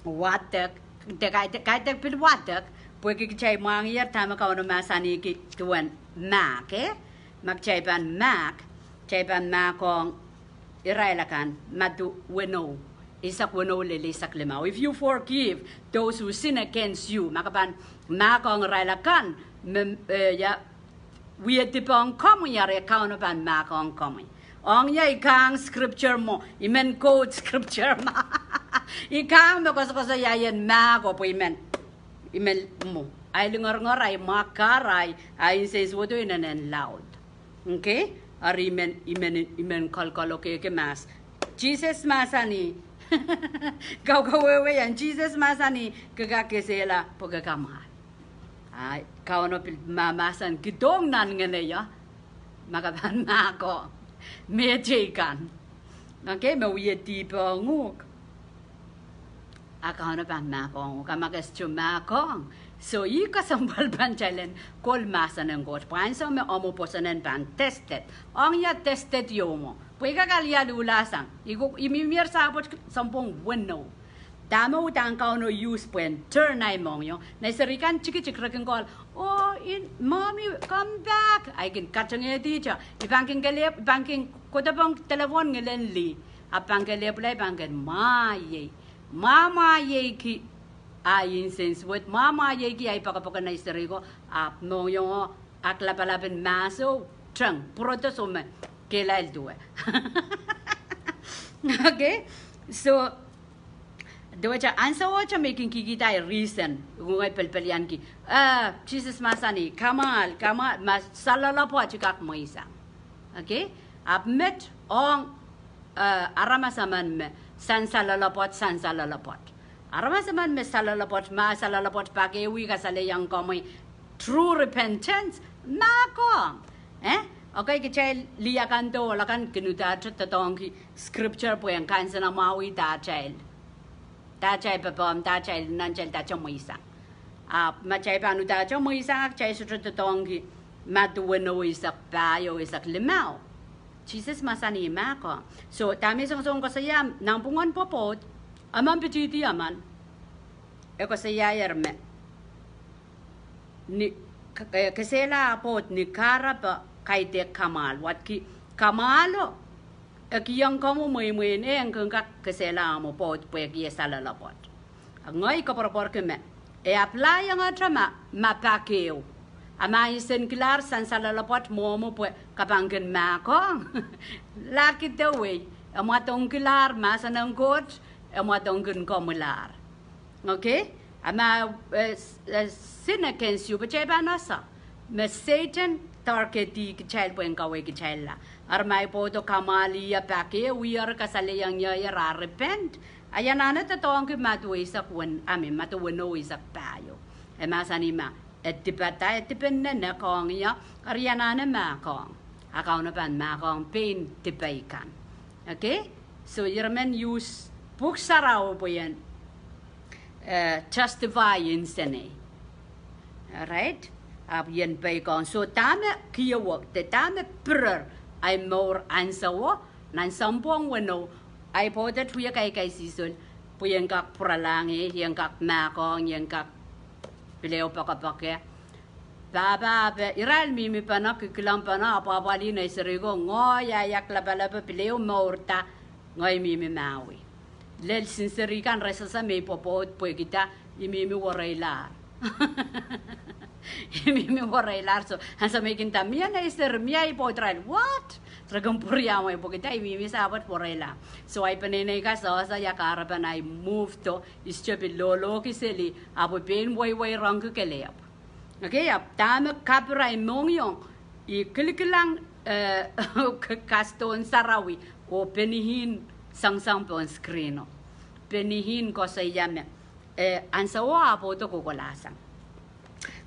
watak kaitek pil watak porque chay mangyar tama ka ono masani ki tuan mak mak chay pan mak kong irailakan matu weno isak weno lele isak lemau. If you forgive those who sin against you makapan makong irailakan ya we tipong komo yare ka ono pan makong komo ong ya ikang scripture mo imen quote scripture ma ikang mo kosa yayan ma ko po imen mo ay lingor ay makaray ay says what do in and loud okay ari imen kalkalo ke mas Jesus masani gawe yan Jesus masani kagakesela pagkakamahal ay kauno pil mamasan gidong nan ngene ya makaban mako mejekan okay mawiye tipo nguk akano pa makong kamagas chumakong so ika sambal panchalen kol masan ng got panso me omo posanen pan tested ang ya tested yomo puika kalia lulasang imimir sapot sampung bueno damo utang kauno use pen turn ay mong yo na serikan chiki kol oh in mommy come back I can catch a teacher if banking galep banking kodabang telefon ngelen li apang galep lay bangen maye Mama yeki ay insense with mama yeki ay pakapakan na isteri ko ap no yung aklapalapin maso trang proto sume kelail tuwe okay so Doja answer ocha making kikita reason ngungai pelpelian ki Jesus masani kamal mas salala po chikak moisa okay abmet ong arama saman me san salala pot arama saman me salala pot ma salala pot pake wi ka sale yang komai true repentance na ko okay ki chai liya kanto lakan kinuta tatong ki scripture po yang kansana mawi ta child ta chạy bà bom ta chạy nan chạy ta trong mười sáng mà chạy bà nu ta trong mười sáng chạy xuất ra tông khi mà tu vẫn nuôi sắc bà yêu sắc lemao Jesus masani ma ko so ta mi song song ko saya nang pungon popot aman petiti aman ko saya yerme ni kesela pot ni karapa kaite kamal wat ki kamalo yang kamu mui yang kengkak kesela mo pot pergi salah lapot. Ngai ko propor ke me. Apply yang atra ma pakeu. Ama isen kelar san salah lapot mo po kapangken ma ko. Laki te we. Ama tong kelar ma sanang kot. Ama tong ken komular. Okay? Ama sinaken siu peceba nasa. Me Satan targeti ke child po yang kawe ke child la. Armai po to kamali ya pake wiar kasale yang ya repent ayan ana ta tong ke matu isak wen amin matu weno isak payo e masani ma etipata etipenne na kong ya ariana na ma kong akaw na pan ma kong pain tipaikan okay so yermen use puksaraw po yan justify insane alright ab yan pay kong so tama kiyawak te tama prayer ay more answer nan sampong wano ay po that we kay season po yang kak pralangi yang kak makong yang kak pileo pakapake baba iral mi panak kilang pana apa bali na iserigo ngoya yak labala pileo morta ngoy mi mawi lel sincerikan resasa me popot po kita imi warayla Mimi warailar so hansa making tamia na iser mia ipotral what tragam puriya mo ipo kita mimi sabat waraila so ay panenay ka sa yakarapan ay move to ischapi lolo kiseli apo pen way rang kelep okay ap tama kapra mongyong ikilikilang kaston sarawi o penihin sang pon screeno penihin ko sa yame ansawa apo to kukulasang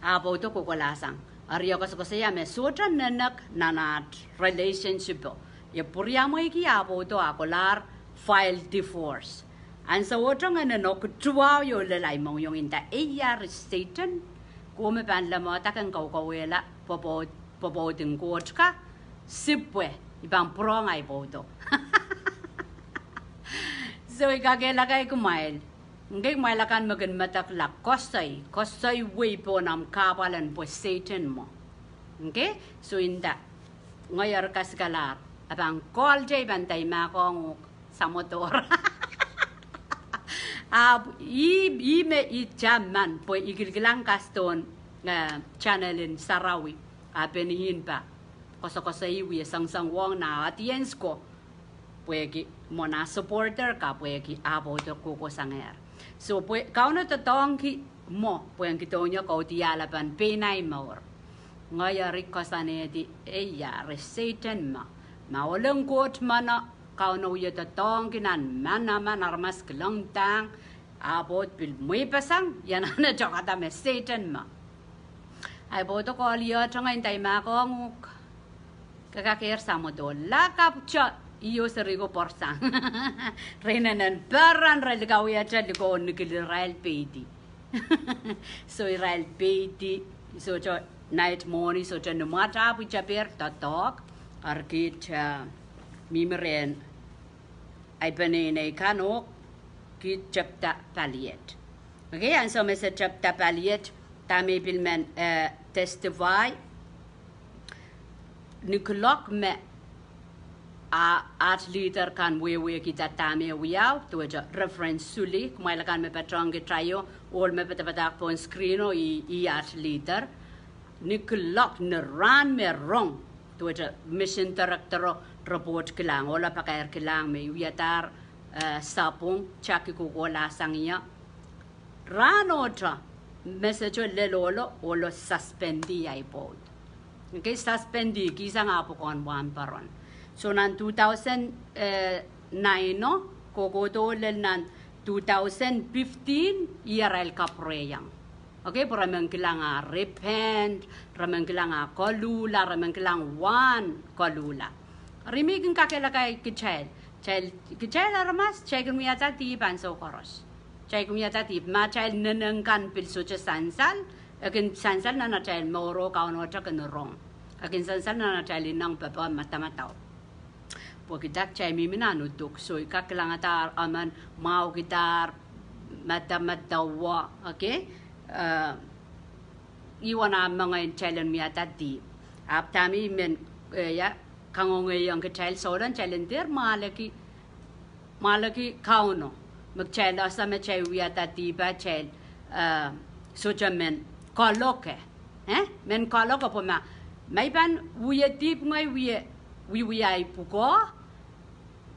apo to kukulasang ariyo ko saya me sotra nanak nanat relationship ya purya mo iki apo to akular file divorce an sa otro nga no kutuwa yo lalay mong yung inta iya Satan ko me ban la mo ta kan kawela popo ting ka sipwe ibang pro nga ipoto so ikagela kay kumail ngay malakan magan mataklak kosay way po nam kapalan po Satan mo okay so inda ngayar kaskalar abang call jay bantay makong sa motor me ijaman po igilgilang kaston channelin sarawi penihin pa kosay wi sang wong na audience ko puegi mo na supporter ka puegi abo to kuko sanger so kau na tatong ki mo pueng kitonya kau tialapan penay maur ngaya rikosane di eya Satan ma walang kot mana kau na uya tatong kinan mana armas kelangtang abot bil muy pasang yan na jokata me Satan ma ay boto ko liya changay tay makong kakakir sa mo do lakap cha iyo serigo porsang renanan baran relgaw ya chadiko nikil Israel pedi so Israel pedi so cho night morning so cho numata pu chaper tatok arkit mimren ay panene kanok ki chapta paliet okay and so message chapta paliet tami bilmen testify nikolok me art leader kan we kita tami wiaw to ja reference suli kumaila kan me patrong trayo ol me patapatak pon screeno i art leader nikolok ne ran me wrong to ja mission director report kilang ola pakair kilang me wiatar sapung Jacque kukola sangya ranotra message le lolo olo suspendi ay pod. Okay, suspendi kisa nga po kon wan paron. So nan 2009 no kokoto le nan 2015 IRL kapreyang. Okay, para mengkilang repent, ramengkilang kolula, ramengkilang wan kolula. Rimigin kakela kay kichel. Kichel aramas, chekin mo yata tiban so koros. Chekin mo yata tip, ma chel nenengkan pilso che sansal, akin sansal na na chel moro kauno chakin rong. Akin sansal na na chel inang papa matamataw. Pagkitak chay mimina nutuk, so ikakilang atar aman mau gitar matamatawa, okay? Iwan na mga challenge miya tadi. Ap tami men ya kangongay ang child solan challenger malaki kauno magchild asa me chay wiya tadi ba child so men kaloke men kaloke po may ban wiya tip ngay wiya ay puko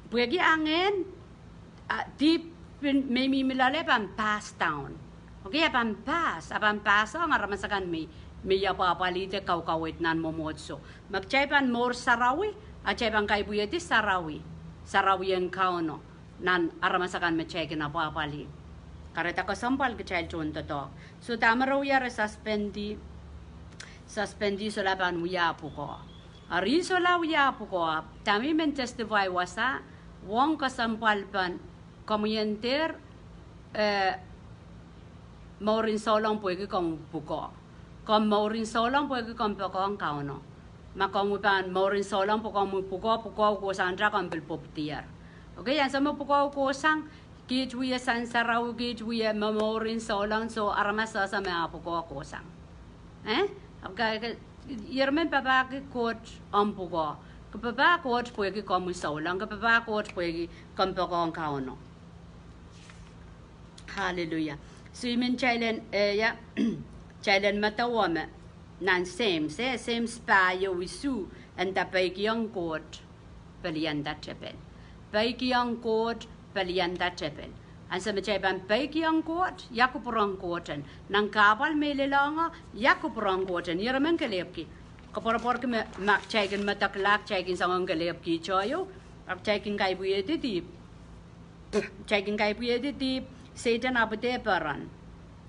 puwagi angin tip may milale pan pass down. Okay, apan pass ang aramasakan may yapapalite kawit nan momotso. Magchaypan more sarawi, at chaypan kay buyeti sarawi ang kauno nan aramasakan me chay kinapapali. Kareta ko sampal ke chay chon to. So tamaraw yara suspendi so laban wiyapu ko. Ariso la wiyapu ko, tami men testify wasa, wong kasampal pan komunenter Maurin solong puwede kong buko. Kung maurin solong puwede kong buko ang kauno. Makongupan maurin solong puko ko sandra kong bilpoptier. Okay, yan sa mo puko ko sang kitwiya sansaraw kitwiya maurin solong so aramasa sa mga puko ko sang. Yermen papa coach ang puko. Kapapa coach puwede kong solong. Kapapa coach puwede kong buko ang kauno. Hallelujah. So imen chailen chailen matawame nan same spayo wisu and the paykiang court palianda chapel. Paykiang court palianda chapel. And sa machaban paykiang court yakupurang courten nang kapal melelanga yakupurang courten yeramen kalepki. Kapor ke mak chaigen mataklak chaigen sangang kalepki choyo ak chaigen kai buyeti tip. Chaigen kai buyeti tip. Satan abute paran.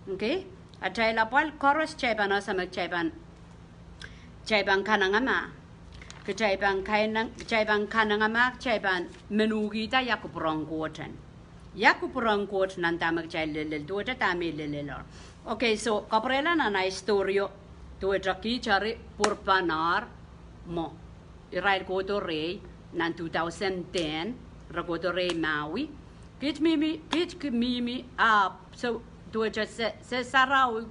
Okay? At chay lapal chorus chayban asa magchayban kanangama. Kachayban kanangama chayban menugita yakupurang koten. Yakupurang kot nanta magchay lelel tuwa tami lelelor. Okay, so kaprela na istoryo tuwa ki chari purpanar mo. Irail ko to rey nan 2010 rakoto rey Maui. Kich mimi so tuwa se sarau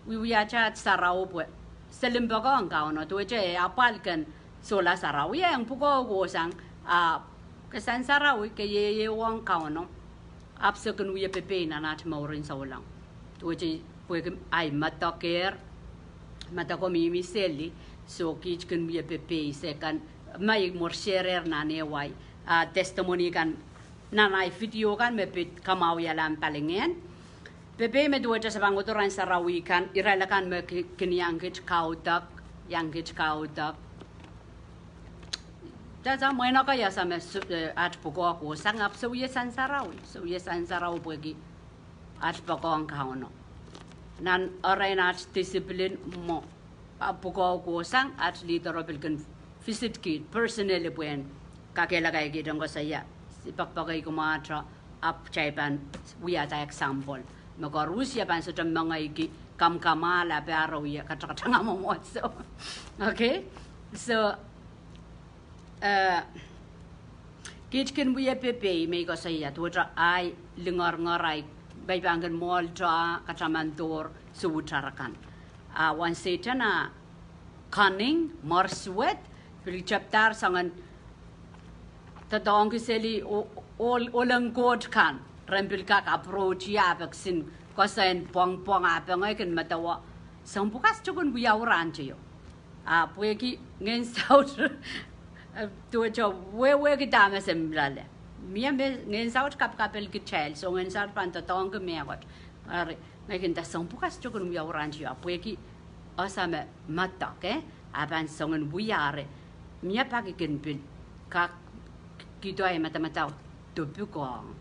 wiyacha sarau pwe selimbaga ang kauno tuwa apalkan sola sarau yang puko gosang kesan sarau ke ye wang kauno apsekan wiya pepe na nat maurin saulang tuwa pwe ay matako mimi seli so kich kan wiya pepe sekan may morserer na neway testimony kan nanay video kan mepit kamaw yalam palingen pepe me duwa sa bangotoran sa rawikan iralakan me kinyangkit kaudak Dada mo na kaya sa me at puko ako sangap so yesan sarawi pugi at puko ang kauno nan aray na discipline mo puko ako sang at literal kan visit kit personally buen kakelagay kitang ko saya ipagpagay ko mga up chaypan wiyata example magarusya pan sa mga iki kamkamala pero wiya katakatanga mo so okay so kitchen wiya pepe may ko saya tuwa ay lingar-ngaray baybangan mall tra katamantor suwutarakan one satan na cunning marswet pili chapter sangan tadong kiseli olang god kan rempil kak approach ya vaksin kosen pong apangay kan matawa sampukas chukun buyawran chiyo pueki ngen south tuwa cho we ki dama semblale mia ngen saut kapel kecil so ngen saut pan tong ke meawat are ngen ta song pukas jokun mia orang ji apueki asame mata ke aban songen buyare mia pagi ken bil ka kita ai mata topu kong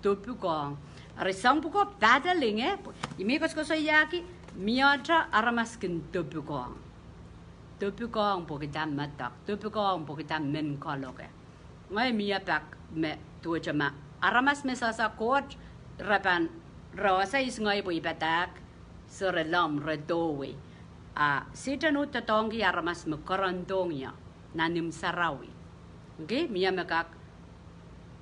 topu kong are song puko battling imi kos yaki mia tra aramas ken topu kong pokita mata topu kong pokita men kaloke ngai mia pak me tu chama aramas me sasa coach rapan rosa is ngai bui batak sore lam redowe sitanu tatongi aramas me korandongia nanim sarawi okay mia mekak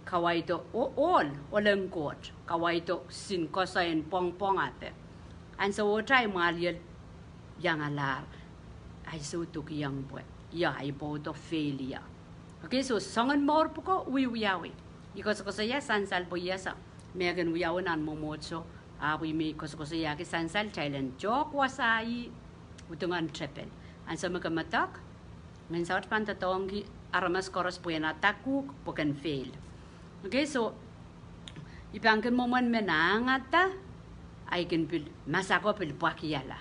kawaito all olen coach kawaito sin kosain pong ate and so try maliel yang alar ai so tu yang boy ya ai boto failure. Okay, so songan more puko wiyawi. Because saya sansal boyasa. Megan wiyawan an momocho. We make kosaya ki sansal Thailand. Jok wasai utungan trepel. And sa magamatak. Ngayon sa pantatong aramas koros po yan ataku pokan fail. Okay, so ipangkin momon menangata ay can pil masako pil pakiyala.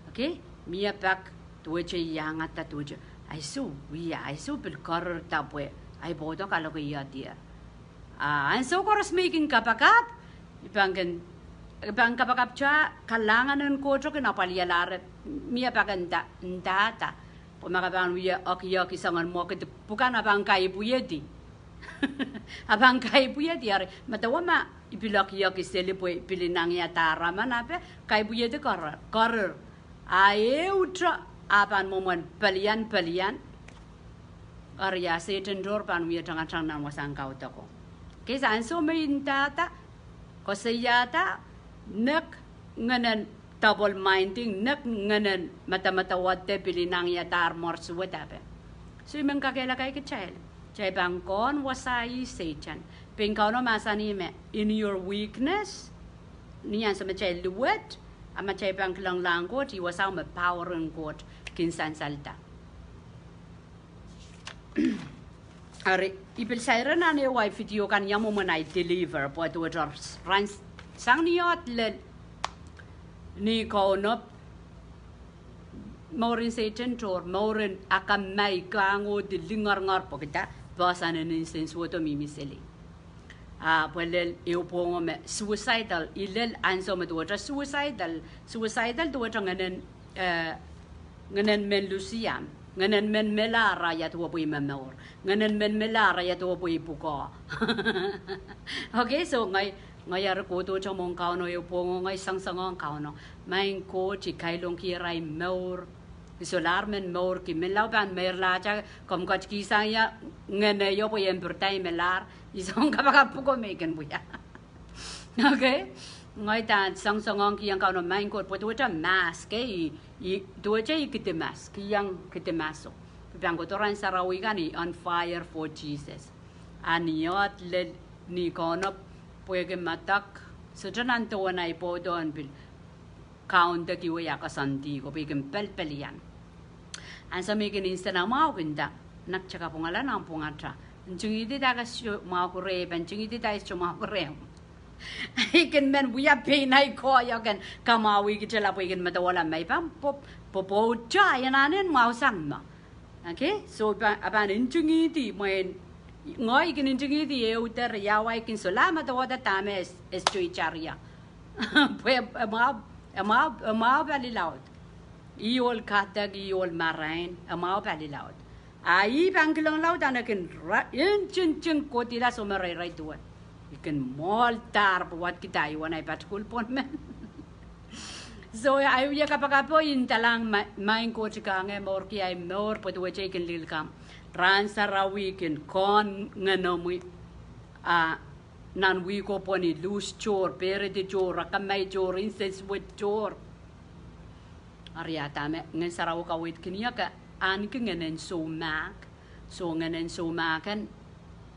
Okay, mia pak tuwache yangata tuwache. I saw pil koror tapwe. I bought a kalokia dear. And so course making kapakap. Ipangkin kapakap cha kalangan ng kocho kinapalialar mia pakanta ndata. Pumakapan wiya okiyoki sangan mo kit pukan abang kay buyedi. Abang kay buyedi are matawama ipilokiyoki selipoy pilinang yatara manape kay buyedi koror. Utra apan momon pelian arya setan dor pan wi tang nang wasang kau toko kesa anso meintata kosayata nak nganan double minding nak nganan mata watte pilinang ya tar mors watape so imang kakela kay kechel chay bangkon wasai setan pengkau no masani me in your weakness niyan sa machay luwet ama chay bang lang ko ti wasaw me power ng kot kinsan salta are ipil sayra na ne wife video kan yamo manay deliver po to jars ran sang niot le ni ko no morin setan tor morin akamay kango dilingar po kita basan ni sense woto mimiseli well eu pongo me suicidal ilel anso me to suicidal to nganen men lusiam nganen men melara ya to boy mamor nganen men melara ya to boy puko okay so ngai ar ko to chomong kao no eu pongo ngai sang kao no main ko chi kai long ki rai mor solar men mor ki men lau ban mer la cha kom ko ki sa ya ngene yo boy empertai melar isong kapag puko meken buya okay ngai tan sang ki yang kao no main ko po to cha mask Dua kita mask yang kita masuk. Biang kotoran Sarawi kan ni on fire for Jesus. Aniot le ni kono puege matak sejanan to na ipo don bil count ki waya kasanti ko bigen pelpelian. An sa mekin instant mau kinda nak caka pungalan ang pungatra. Njungi di daga mau ko re ben njungi di dai mau ko re. Ikan men buya pinay ko yakan kamawi kita lapo ikan matawala may pam popo cha yananen mau sama okay so apan injungi di main ngoy ikan injungi di utar yawa ikan solama tawada tame es chui charia pues mau bali laut iol katag iol marain mau bali laut ai bangkilang laut anakin injun ko tila somaray tuan ikan moltar buat kita iwan ay patkul pon men so ayo ya kapag intalang main ko chika nge mor ki ay mor po tuwa chay ikan lilkam ran sarawi ikan kon nganomi nan wi ko po ni loose chor pere de chor rakamay chor incense with chor ariata me ngen saraw kawit kiniya ka an nganen sumak so nganen sumakan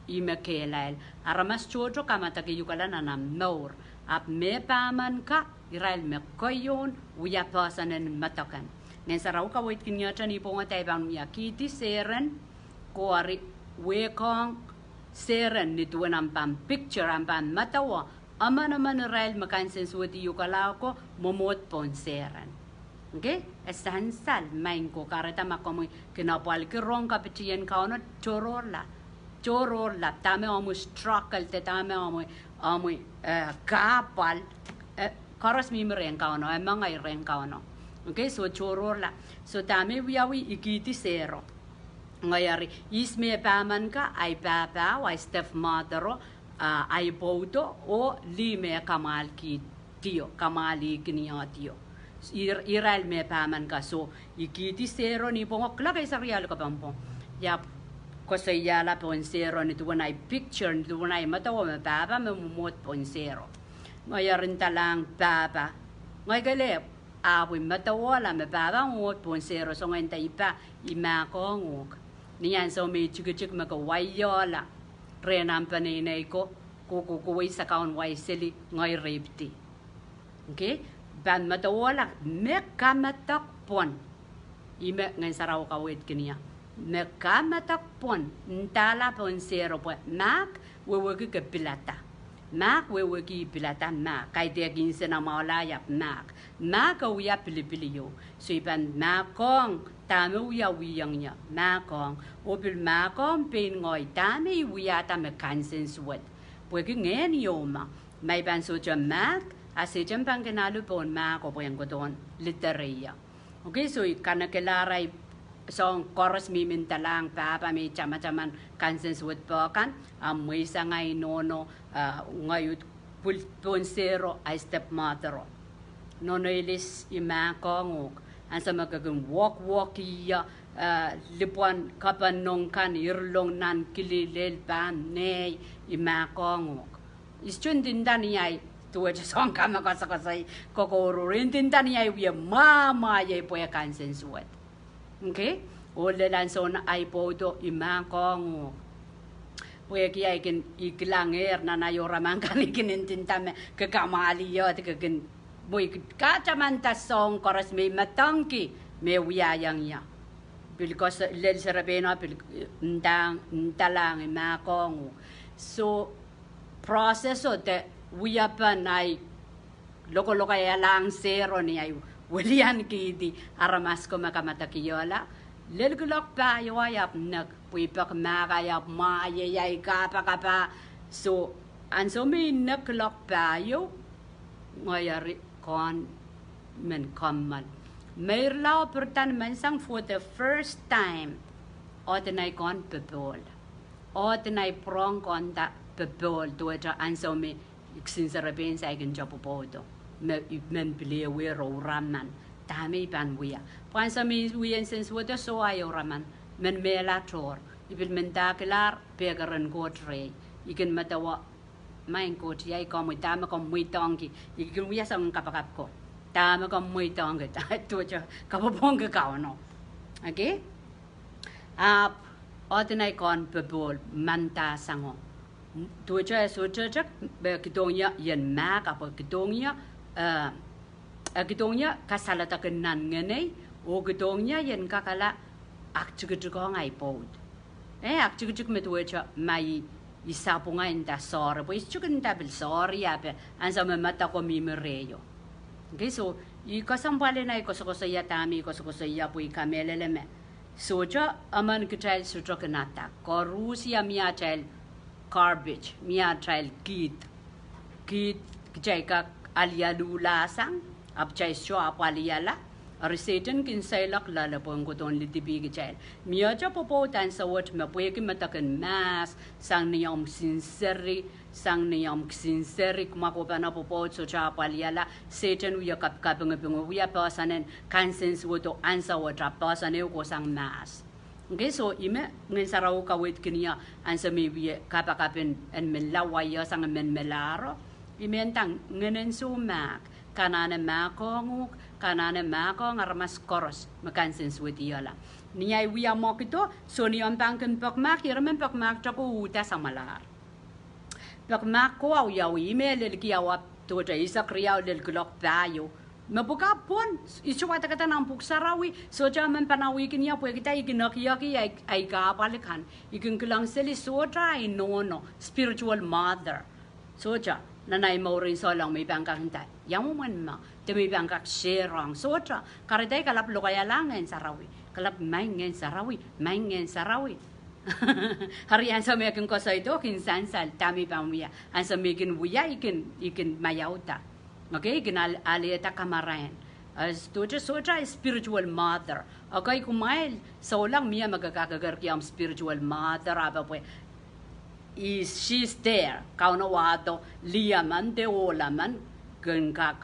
imekelal aramas chocho kamata kiyukalan anam nor ap me paman ka iral me koyon uya pasanen matakan ngen saraw kawit kiniya tani po ngatay bang yakiti seren ko ari wekong seren ni tuan ampan picture ampan matawa aman rail makan sensuati yukalao ko momot pon seren. Okay? Estahan sal main ko kareta makomoy kinapal ki rong kapitiyan kauno chororla tame amu struggle te tame amu kapal karas mi meren kauno emang ay ren kauno. Okay, so chororla so tame wiawi ikiti sero ngayari isme paman ka ay papa ay stepmother ay boto o lime kamal ki tio kamali kiniya tio iral me paman ka so ikiti sero ni pongok la kay sarial ka pampong ya kosaya la pon sero ni tuwan ay picture ni tuwan ay matawa me papa me mumot pon sero ngayarin talang papa ngay gale awi matawa la me papa mumot pon sero so ngayon tayo pa imakongok niyan so may chuk makawayola renam paninay ko kukukuway sa kaon way sili ngay rapti. Okay? Ban matawala mekamatak pon ime ngay saraw kawit kiniya mekamatak pon ntala pon sero po mak wewegi ke pilata mak wewegi pilata mak kay tegin na maulaya mak uya pilipiliyo so iban makong tame uya wiyang niya makong obil makong pain ngoy tame uya tame kansen suwet pwede ngayon yoma may ban so mak así jempang kenalu pon mak o yang godon literaria. Okay, so kanakelaray song koros mi mintalang papa mi chama-chaman kansens wet pokan amoy sa ngay nono ngayut pon zero ay stepmother nono ilis imakongok ansa magagun walk iya lipuan kapanong kan irlong nan kililel pan nei imakongok ischun dindan yay tuwa song kama kasay kokororin dindan yay wiya mama yay poya kansens wet. Okay? Ole lan son ay podo imakongok puya kiya ikin ikilanger na nayoraman kan ikinintintame kakamali yot kakin boy kacamanta song koras may matangki may wiyayang ya because lel sarabena pil ntalang imakongok so proseso te wiyapan ay loko ya lang zero ni ay walian kidi aramas ko makamatakiyola lelgulok pa yoyap nag puipak makayap mayayay kapa so anso may naglok pa yo ngayari kon men kamal mayroon pertan mansang for the first time otenay kon pepol otenay prong kon ta pepol tuwa anso may sinsarabin sa ikin japopoto men beliwe ro raman tami ban wiya pansa mi wiyan sens wada so ayo raman men melator ibil men daklar pegaran gotre ikin matawa main kot yai ko mo tama ko muy tongki ikin wiya sang kapakap ko tama ko muy tongki ta to cha kapopong ka no okay otenay kon pebol manta sango to cha so cha be kitonya yen ma ka kitonya gitongnya kasalata kenan ngene o gitongnya yen kakala akchugchug ngai pod akchugchug metwecha mai isapunga inda sor bo ischugin bil sor ya be ansa mata ko mi mereyo okay so I kasambale na ikosokosa ya tami ikosokosa ya pui kamelele me soja aman kitrail sutra kanata korusia mia trail garbage mia trail kit kijaika alialula sang abjai sho apaliala Arisetan kin sailak lala po ang kuton litibig jail. Miya ja po tan sa wat mapuyakin matakan mas sang niyam sinceri kumakopa na po so cha paliala Satan uya kapkapang uya pasanen kansens woto ansa watra pasaneo ko sang mas. Okay, so ime ngin saraw kawit kiniya ansa mibiye kapakapin en melawaya sang men melaro. Imentang nginen sumak kanane makong armas koros makansens witiala niyay wiya mokito so niyam bangken pakmak yeramen pakmak tako uta samalar pakmak ko yaw email lel kiyaw to ta isa kriyaw lel klok bayo Mabuka pun isu kata nampuk sarawi soja mempanawi kini apa kita ikin nakiaki ay kapalikan ikin kelang seli soja ay nono spiritual mother soja nanay maurin solang may bangkak hintay yang mo man ma demi bangkak serang soja kariday kalap lokaya langen sarawi kalap maingen sarawi harian sa mekin ko sa ito kinsan sal tami pamuya an sa mekin buya ikin mayauta. Okay, ginal aliyata kamarayan. As tuja soja spiritual mother. Okay, kumail sa ulang miya magkakagagar kiyang spiritual mother aba po. She's there. Kaunawato liyaman de olaman gengkak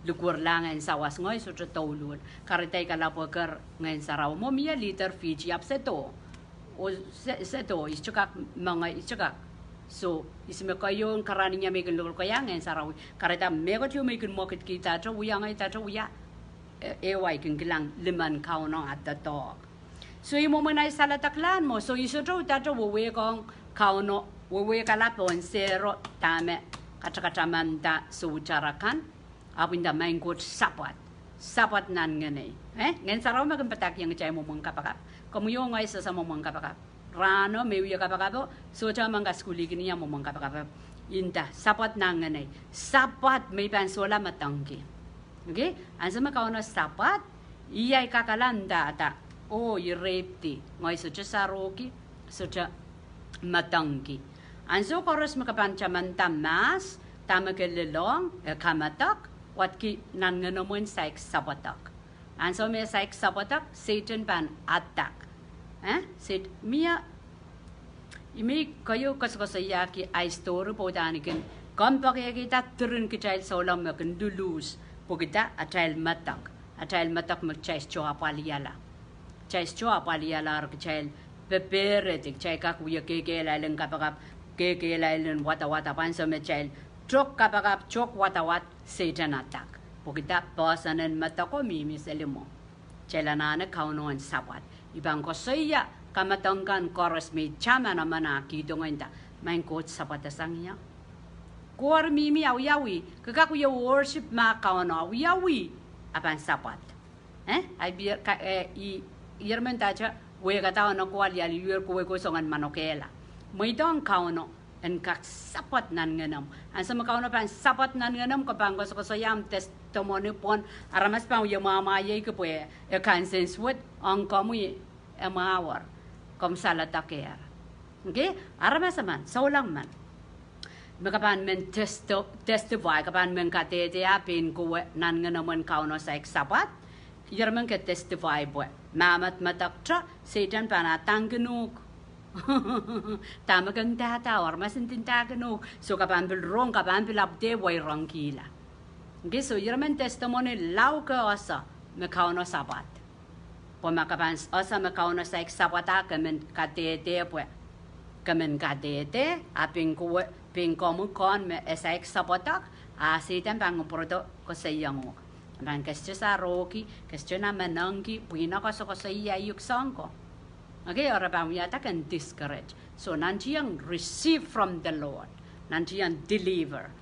lukur langan sawas ngoy soja taulun. Karitay kalapagar ngayon sa raw mo miya liter Fiji up seto. O seto ischakak mga ischakak. So, isme kayo karani niya may lulur kaya ngayon sa rawi. Karita mego tiyo may kunmokit kita cho uya ngay ta cho uya. Eway kung kilang liman kao nang at datok. So, yung mo na isalataklan mo. So, iso cho ta cho uwe kong kao no uwe kalapon zero tame kacakatamanda sucharakan. Apin da main kot sapat nan ngene. Ngayon sa rawi magampatak yung chay mo mong kapakap. Kamuyo ngay sa mong kapakap. Rano may uya kapakabo so cha mangga skuli kini ya momong kapakabo inta sapat nanganay sapat may pansola matangki okay ansa makauna sapat iyay kakalanda ata o irepti ngoy so cha saroki so cha matangki anso koros makapanchaman tamas tamakelelong kamatak watki nanganomon saik sapatak anso may saik sapatak Satan pan attack said Mia imi kayo kasayaki ay story po danikin kompake kita turun kita solam makin dulus po kita atal matak magchais cho apaliala ar kachal pepere tik chai kakuya keke lailen kapakap keke lailen wata panso me chal chok kapakap chok wat Satan attack po kita pasanen matako mimi selimo chalanana kaunon sabat ibang ko saya kamatangkan koros may chama naman akido ngayon ta main coach sa patasang niya kor mimi awiyawi kakakuya worship ma kaono awiyawi apan sapat ay biar yermen tacha we katawa no kwal yali yer ko songan manokela may dong kaono en kak sapat nan nganam ansa makaono pan sapat nan nganam kapang ko sayam testimony pon aramas pa mama ye ko po consens word ang kamu emawar kom salataker okay aramas man saulang man makapan men testify kapan men Kadehde apin ko nan nganam kaono sa sapat yerman ke testify bo mamat mataktra Satan panatang genug tamagang tatawar masintin taganug so kapan bilrong kapan bilabde way rangkila okay so yerman testimony lau ka asa makaono sabat po makapan asa makaono sa sapata kamen Kadehde po kamen Kadehde apin ko pingkomu kon me esaik sapatak asitan panguproto ko sayang man kestyo sa roki kestyo na manangki puina ko sa iya yuksangko okay ora pa yata kan discourage so nantiang receive from the Lord nantiang deliver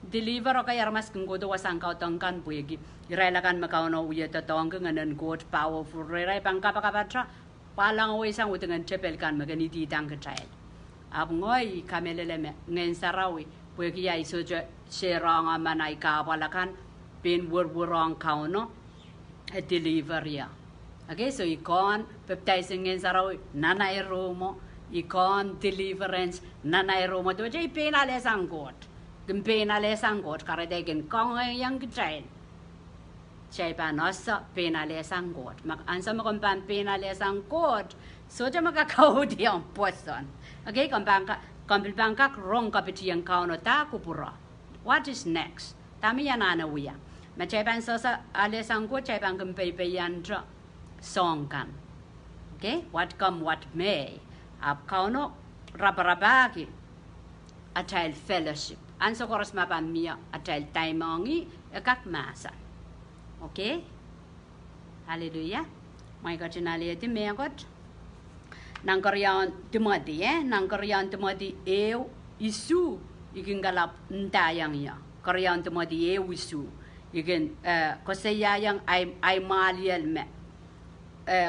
deliver o kaya mas kung godo wasang kautangkan puigi irailakan makauno uya tatong nganan God powerful rai pangkapakapatra palang away sang utangan chepel kan maganiti tang child ab ngoy kamelele ngen sarawi puigi ay so serang amanay kapalakan pin wurwurang kauno a deliver ya okay so ikon baptizing ngen sarawi nanay romo ikon deliverance nanay romo to jay penale sanggot penale sanggot karadegen kong yang child chay panosa penale sanggot mak ansa mo kompan penale sanggot so ja makakaudi ang person okay kompilbangka rong kapiti yang kauno ta kupura what is next tami yanana wiya machay pan sa ale sanggot chay pan kumpepeyan tra songkan okay what come what may ap kauno rabarabaki a child fellowship anso koros mapan miya a child taimongi ekak masa okay hallelujah may kachinali eti megot nang karyan timodi nang karyan timodi isu ikingalap ntayang ya Korea untuk mau dia wisu. Ikan ko saya yang ai maliel me.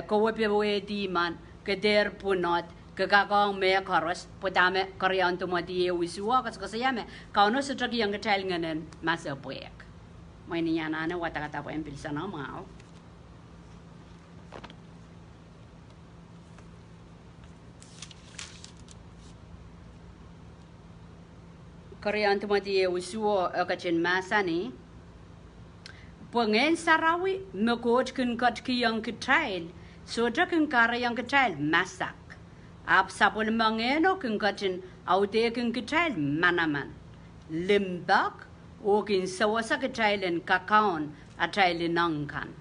Ko wepe di man keder punot kagakong me koros podame Korea untuk mau dia wisu ko saya me. Kau no sudah yang kecil nganen masa puek. Mau ini yang ana wata-kata po empil sana mau. Korea untuk mau dia wisu kacin masa ni. Pengen sarawi mekot kat yang kecil, sudah kara yang kecil masak. Ap sabun mengeno katin aude kecil manaman. Limbak o sawasa kecilin kakaon atailin nangkan.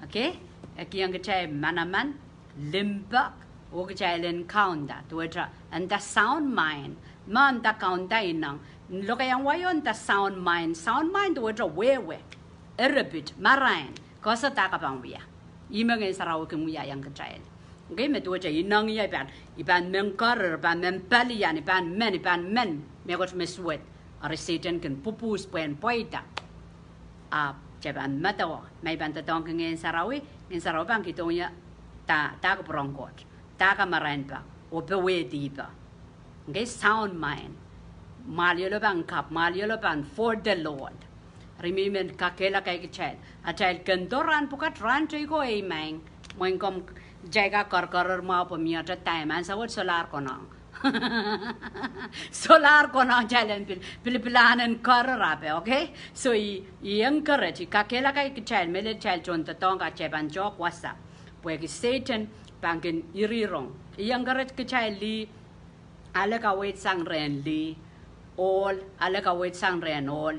Okay? Yang kecil manaman limbak o kecilin kaunda. Tuwatra anda sound mind. Man ta kaunda inang. Lokayang wayon ta sound mind. Sound mind tuwatra wewe. Erebit, marain, kosa taka pang wia. Ima ngay saraw kung wia yang kecil. Okay, metu aja inang iya iban mengkar, iban mempalian, iban men. Megot meswet, ariseten kan pupus puen poita. Jaban matawa, may ban tatong kung ngay saraw bang kitonya ta perongkot, ta marain pa, o pewe di pa. Okay, sound mind. Malyolo bang kap, malyolo bang for the Lord. Remember kakela kay kecil. Acil kentoran pukat rantai ko ay mang. Moingkom jaga kar mau pemiata time. Ansa wat solar konong. Solar konong jalan pil-pilanan kar rape, okay? So yang kerja kakela kay kecil. Mele kecil contoh tong kaceban jok wasa. Puagi Satan bangkin irirong. Yang kerja kecil li ala kawait sang ren li all ala kawait sang ren all.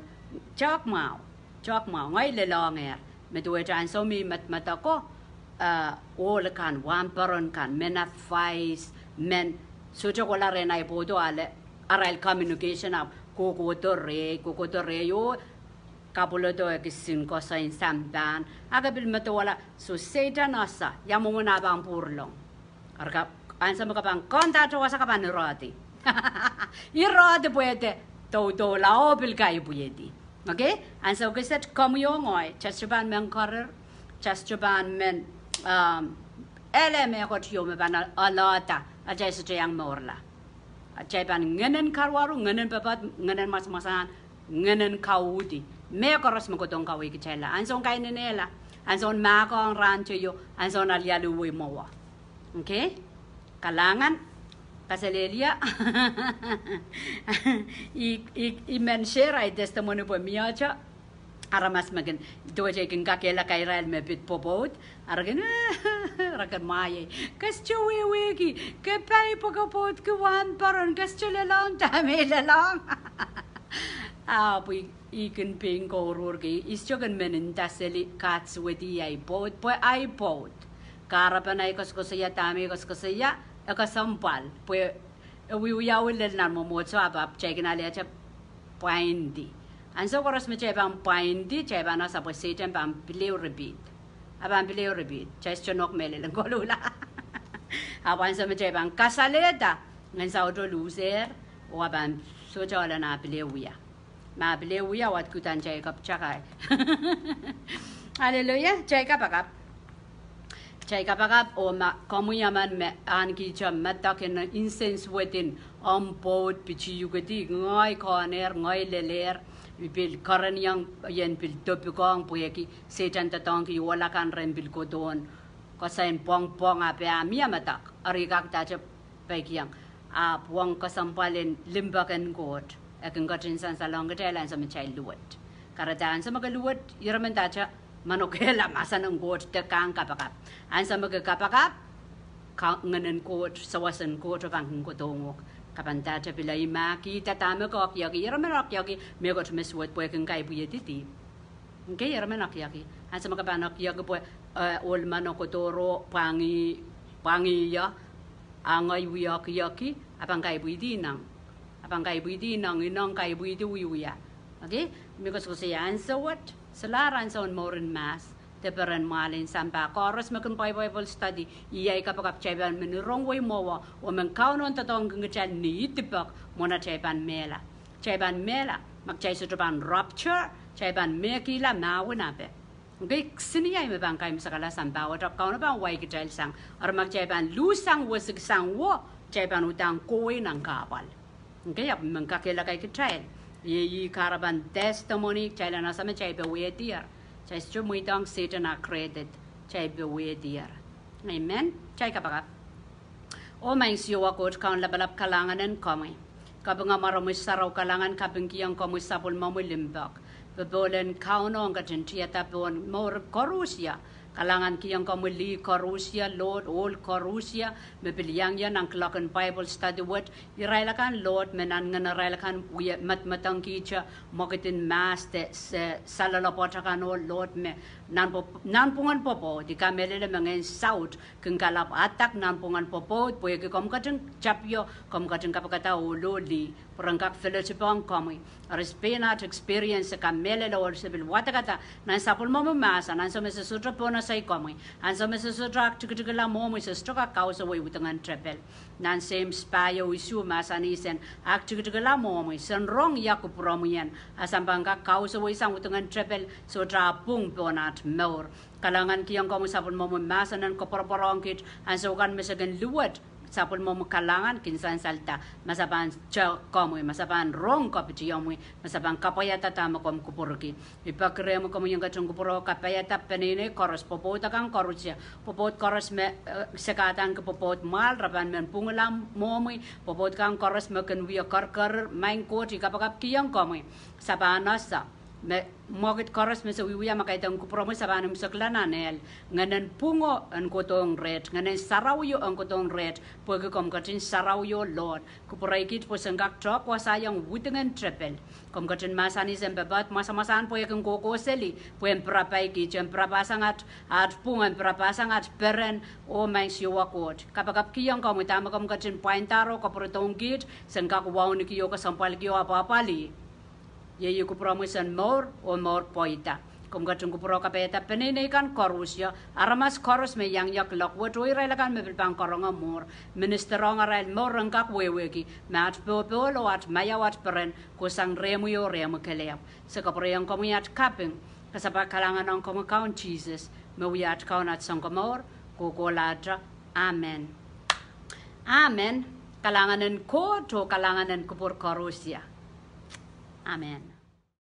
Jacque mau ngay le long medue jan so mi matako all kan wamperon kan menafais men so chokola renai bodo ale aral communication up kokotore yo kapulo to kisin ko sa insamdan agabil metola so Satan asa yamuna bang purlong arka ansa makapang konta to wasa kapan roti iroti puede todo la opil kai puede. Okay? And so we said, come yung oy, chastuban men karer, chastuban men, me kot yung ban alata, ajay sa jayang morla. Ajay ban ngenen karwaru, ngenen papat, ngenen mas-masan, ngenen kaudi. Me koros magotong kawi kichela. And so kay nila, and so makong rancho yo, and so nalialuwi mo. Okay? Kalangan, Kasalelia, i share ay testimony po miyacha. Aramas magan doje kin kakela kairal me bit popot. Aragan rakan maye. Kas chuweweki, ke pay pagapot ke wan paron kas chulalong tamilalong. Po ikin ping korurgi isjogan menin taseli kats wedi ay bot po ay bot. Karapan ay koskosaya tami koskosaya. Eka sampal, pues wiya ulil nan mo so abab checking ali acha poindi. Anso koros me chebang poindi chebana sa pues Satan bam bileu repeat. Abang bileu repeat. Chas chonok mele lang kolula. Aban sa me chebang kasaleta ngan sa otro loser o abang so chola na bileu wiya. Ma bileu wiya wat kutan chay kap chakay. Hallelujah, chay kapakap. Chay kapagap o kamu yaman me anki jam matakin incense within boat pichi yugati ngay corner ngay leler bil karan yang yen bil topikong puyeki Satan tatong ki wala kan ren bil kodon kasain pong ape amia matak arigak taja paikyang puang kasampalin limbakan god akin katin san salong katelan sa chay luwat karadaan sa magaluwat iraman taja manokela masa ng god tekang kapakap ansa magkakapakap nganen god sawasan god bangking kodongok kapanta ta pilay maki tatame ko akyaki yaramen akyaki megot meswet po kang kay buyetiti okay yaramen akyaki ansa magabanak yaki po ol manokotoro pangi ya angay wiyaki apang kay buyedinang inang kay buyediwiya okay megot ko siya ansa what Selaran sa morin mas, teperan malin sampa koros makan Bible study, iyay kapag cheban menurong way mowa, o mengkaunon tatong kengechan ni itipak mona cheban mela magchay sa ban rupture chay ban mekila mawina be okay sini ay me ban kay sa kalasan bawat kaw na ban way kitay sang or magchay ban lusang wasig sang wo chay ban utang koy ng kapal okay ap mangkakila kay kitay ye karaban testimony chay na sa me chay be we dear chay stu muitang satan a credit chay be we dear amen chay kapaka o maing siwa ko kaun labalap kalanganan kamay kabang maramoy saraw kalangan kabang kiyang kamoy sapol mamoy limbak bebolen kauno ang katintiyata bon more korusya kalangan kiyang kamoy li korusya Lord all korusya mepiliyang yan ang Clock and Bible Study Word irailakan Lord menan nga narailakan matmatang kitya mokitin mas te salalapotakan o Lord me nanpungan popo di kamelele mengen saut keng kalap atak nanpungan popo poye ke kom kateng chapyo kom kateng kapakata uloli perangkak fellowshipang kami respenat experience kamelele or sebil watakata nan sapul mo masa nan so mesutra pona sai kami an so mesutra tiktikala mo mo sestroka kausa way utangan trapel nan same spayo isu masa ni sen ak tiktikala mo mo sen rong yakupromian asambangka kausa way sang utangan trapel so trapung pona Maur kalangan kiyang kamu sapul mo masa nan koporporongkit an so kan mesagan luwat sapul mo kalangan kinsan salta masaban kamu masaban rong kapiti yamu masaban kapayata tama kom kupurki ipakre mo kamu yang katong kupuro kapayata penine koros popot kang korusya popot koros me sekatan ke popot mal raban men pungulam momi popot kang koros me ken wiya karkar main koti kapakap kiyang kamu sabanasa mogit koros mesa wiya makaitang kupromo sabanam saklananel nganan pungo ang kotong red nganan sarawyo ang kotong red pwede kom katin sarawyo Lord kupraikit po sanggak trop wasayang wutengan trepel kom katin masani sembabat masa-masaan po yakang kokoseli po yung prapaiki jam prapasangat at pungan prapasangat peren o mang siwakot kapag kiyang kamutama kom katin paintaro kapurutong git sanggak waw ni kiyo kasampal kiyo apa-apali ye ku promisan more or more poita kom gatung ku pro kapeta penene kan korusya aramas korus me yang yak lok wot oi relakan me bang koronga mor minister ong aral mor rangkak weweki mat popol wat mayawat peren ku sang remu yo remu kelep sa kapro yang komiat kaping kasaba kalangan ang kom count Jesus me wiat kaunat sang komor ku kolatra amen amen kalanganan ko to kalanganan ku por korusya amen.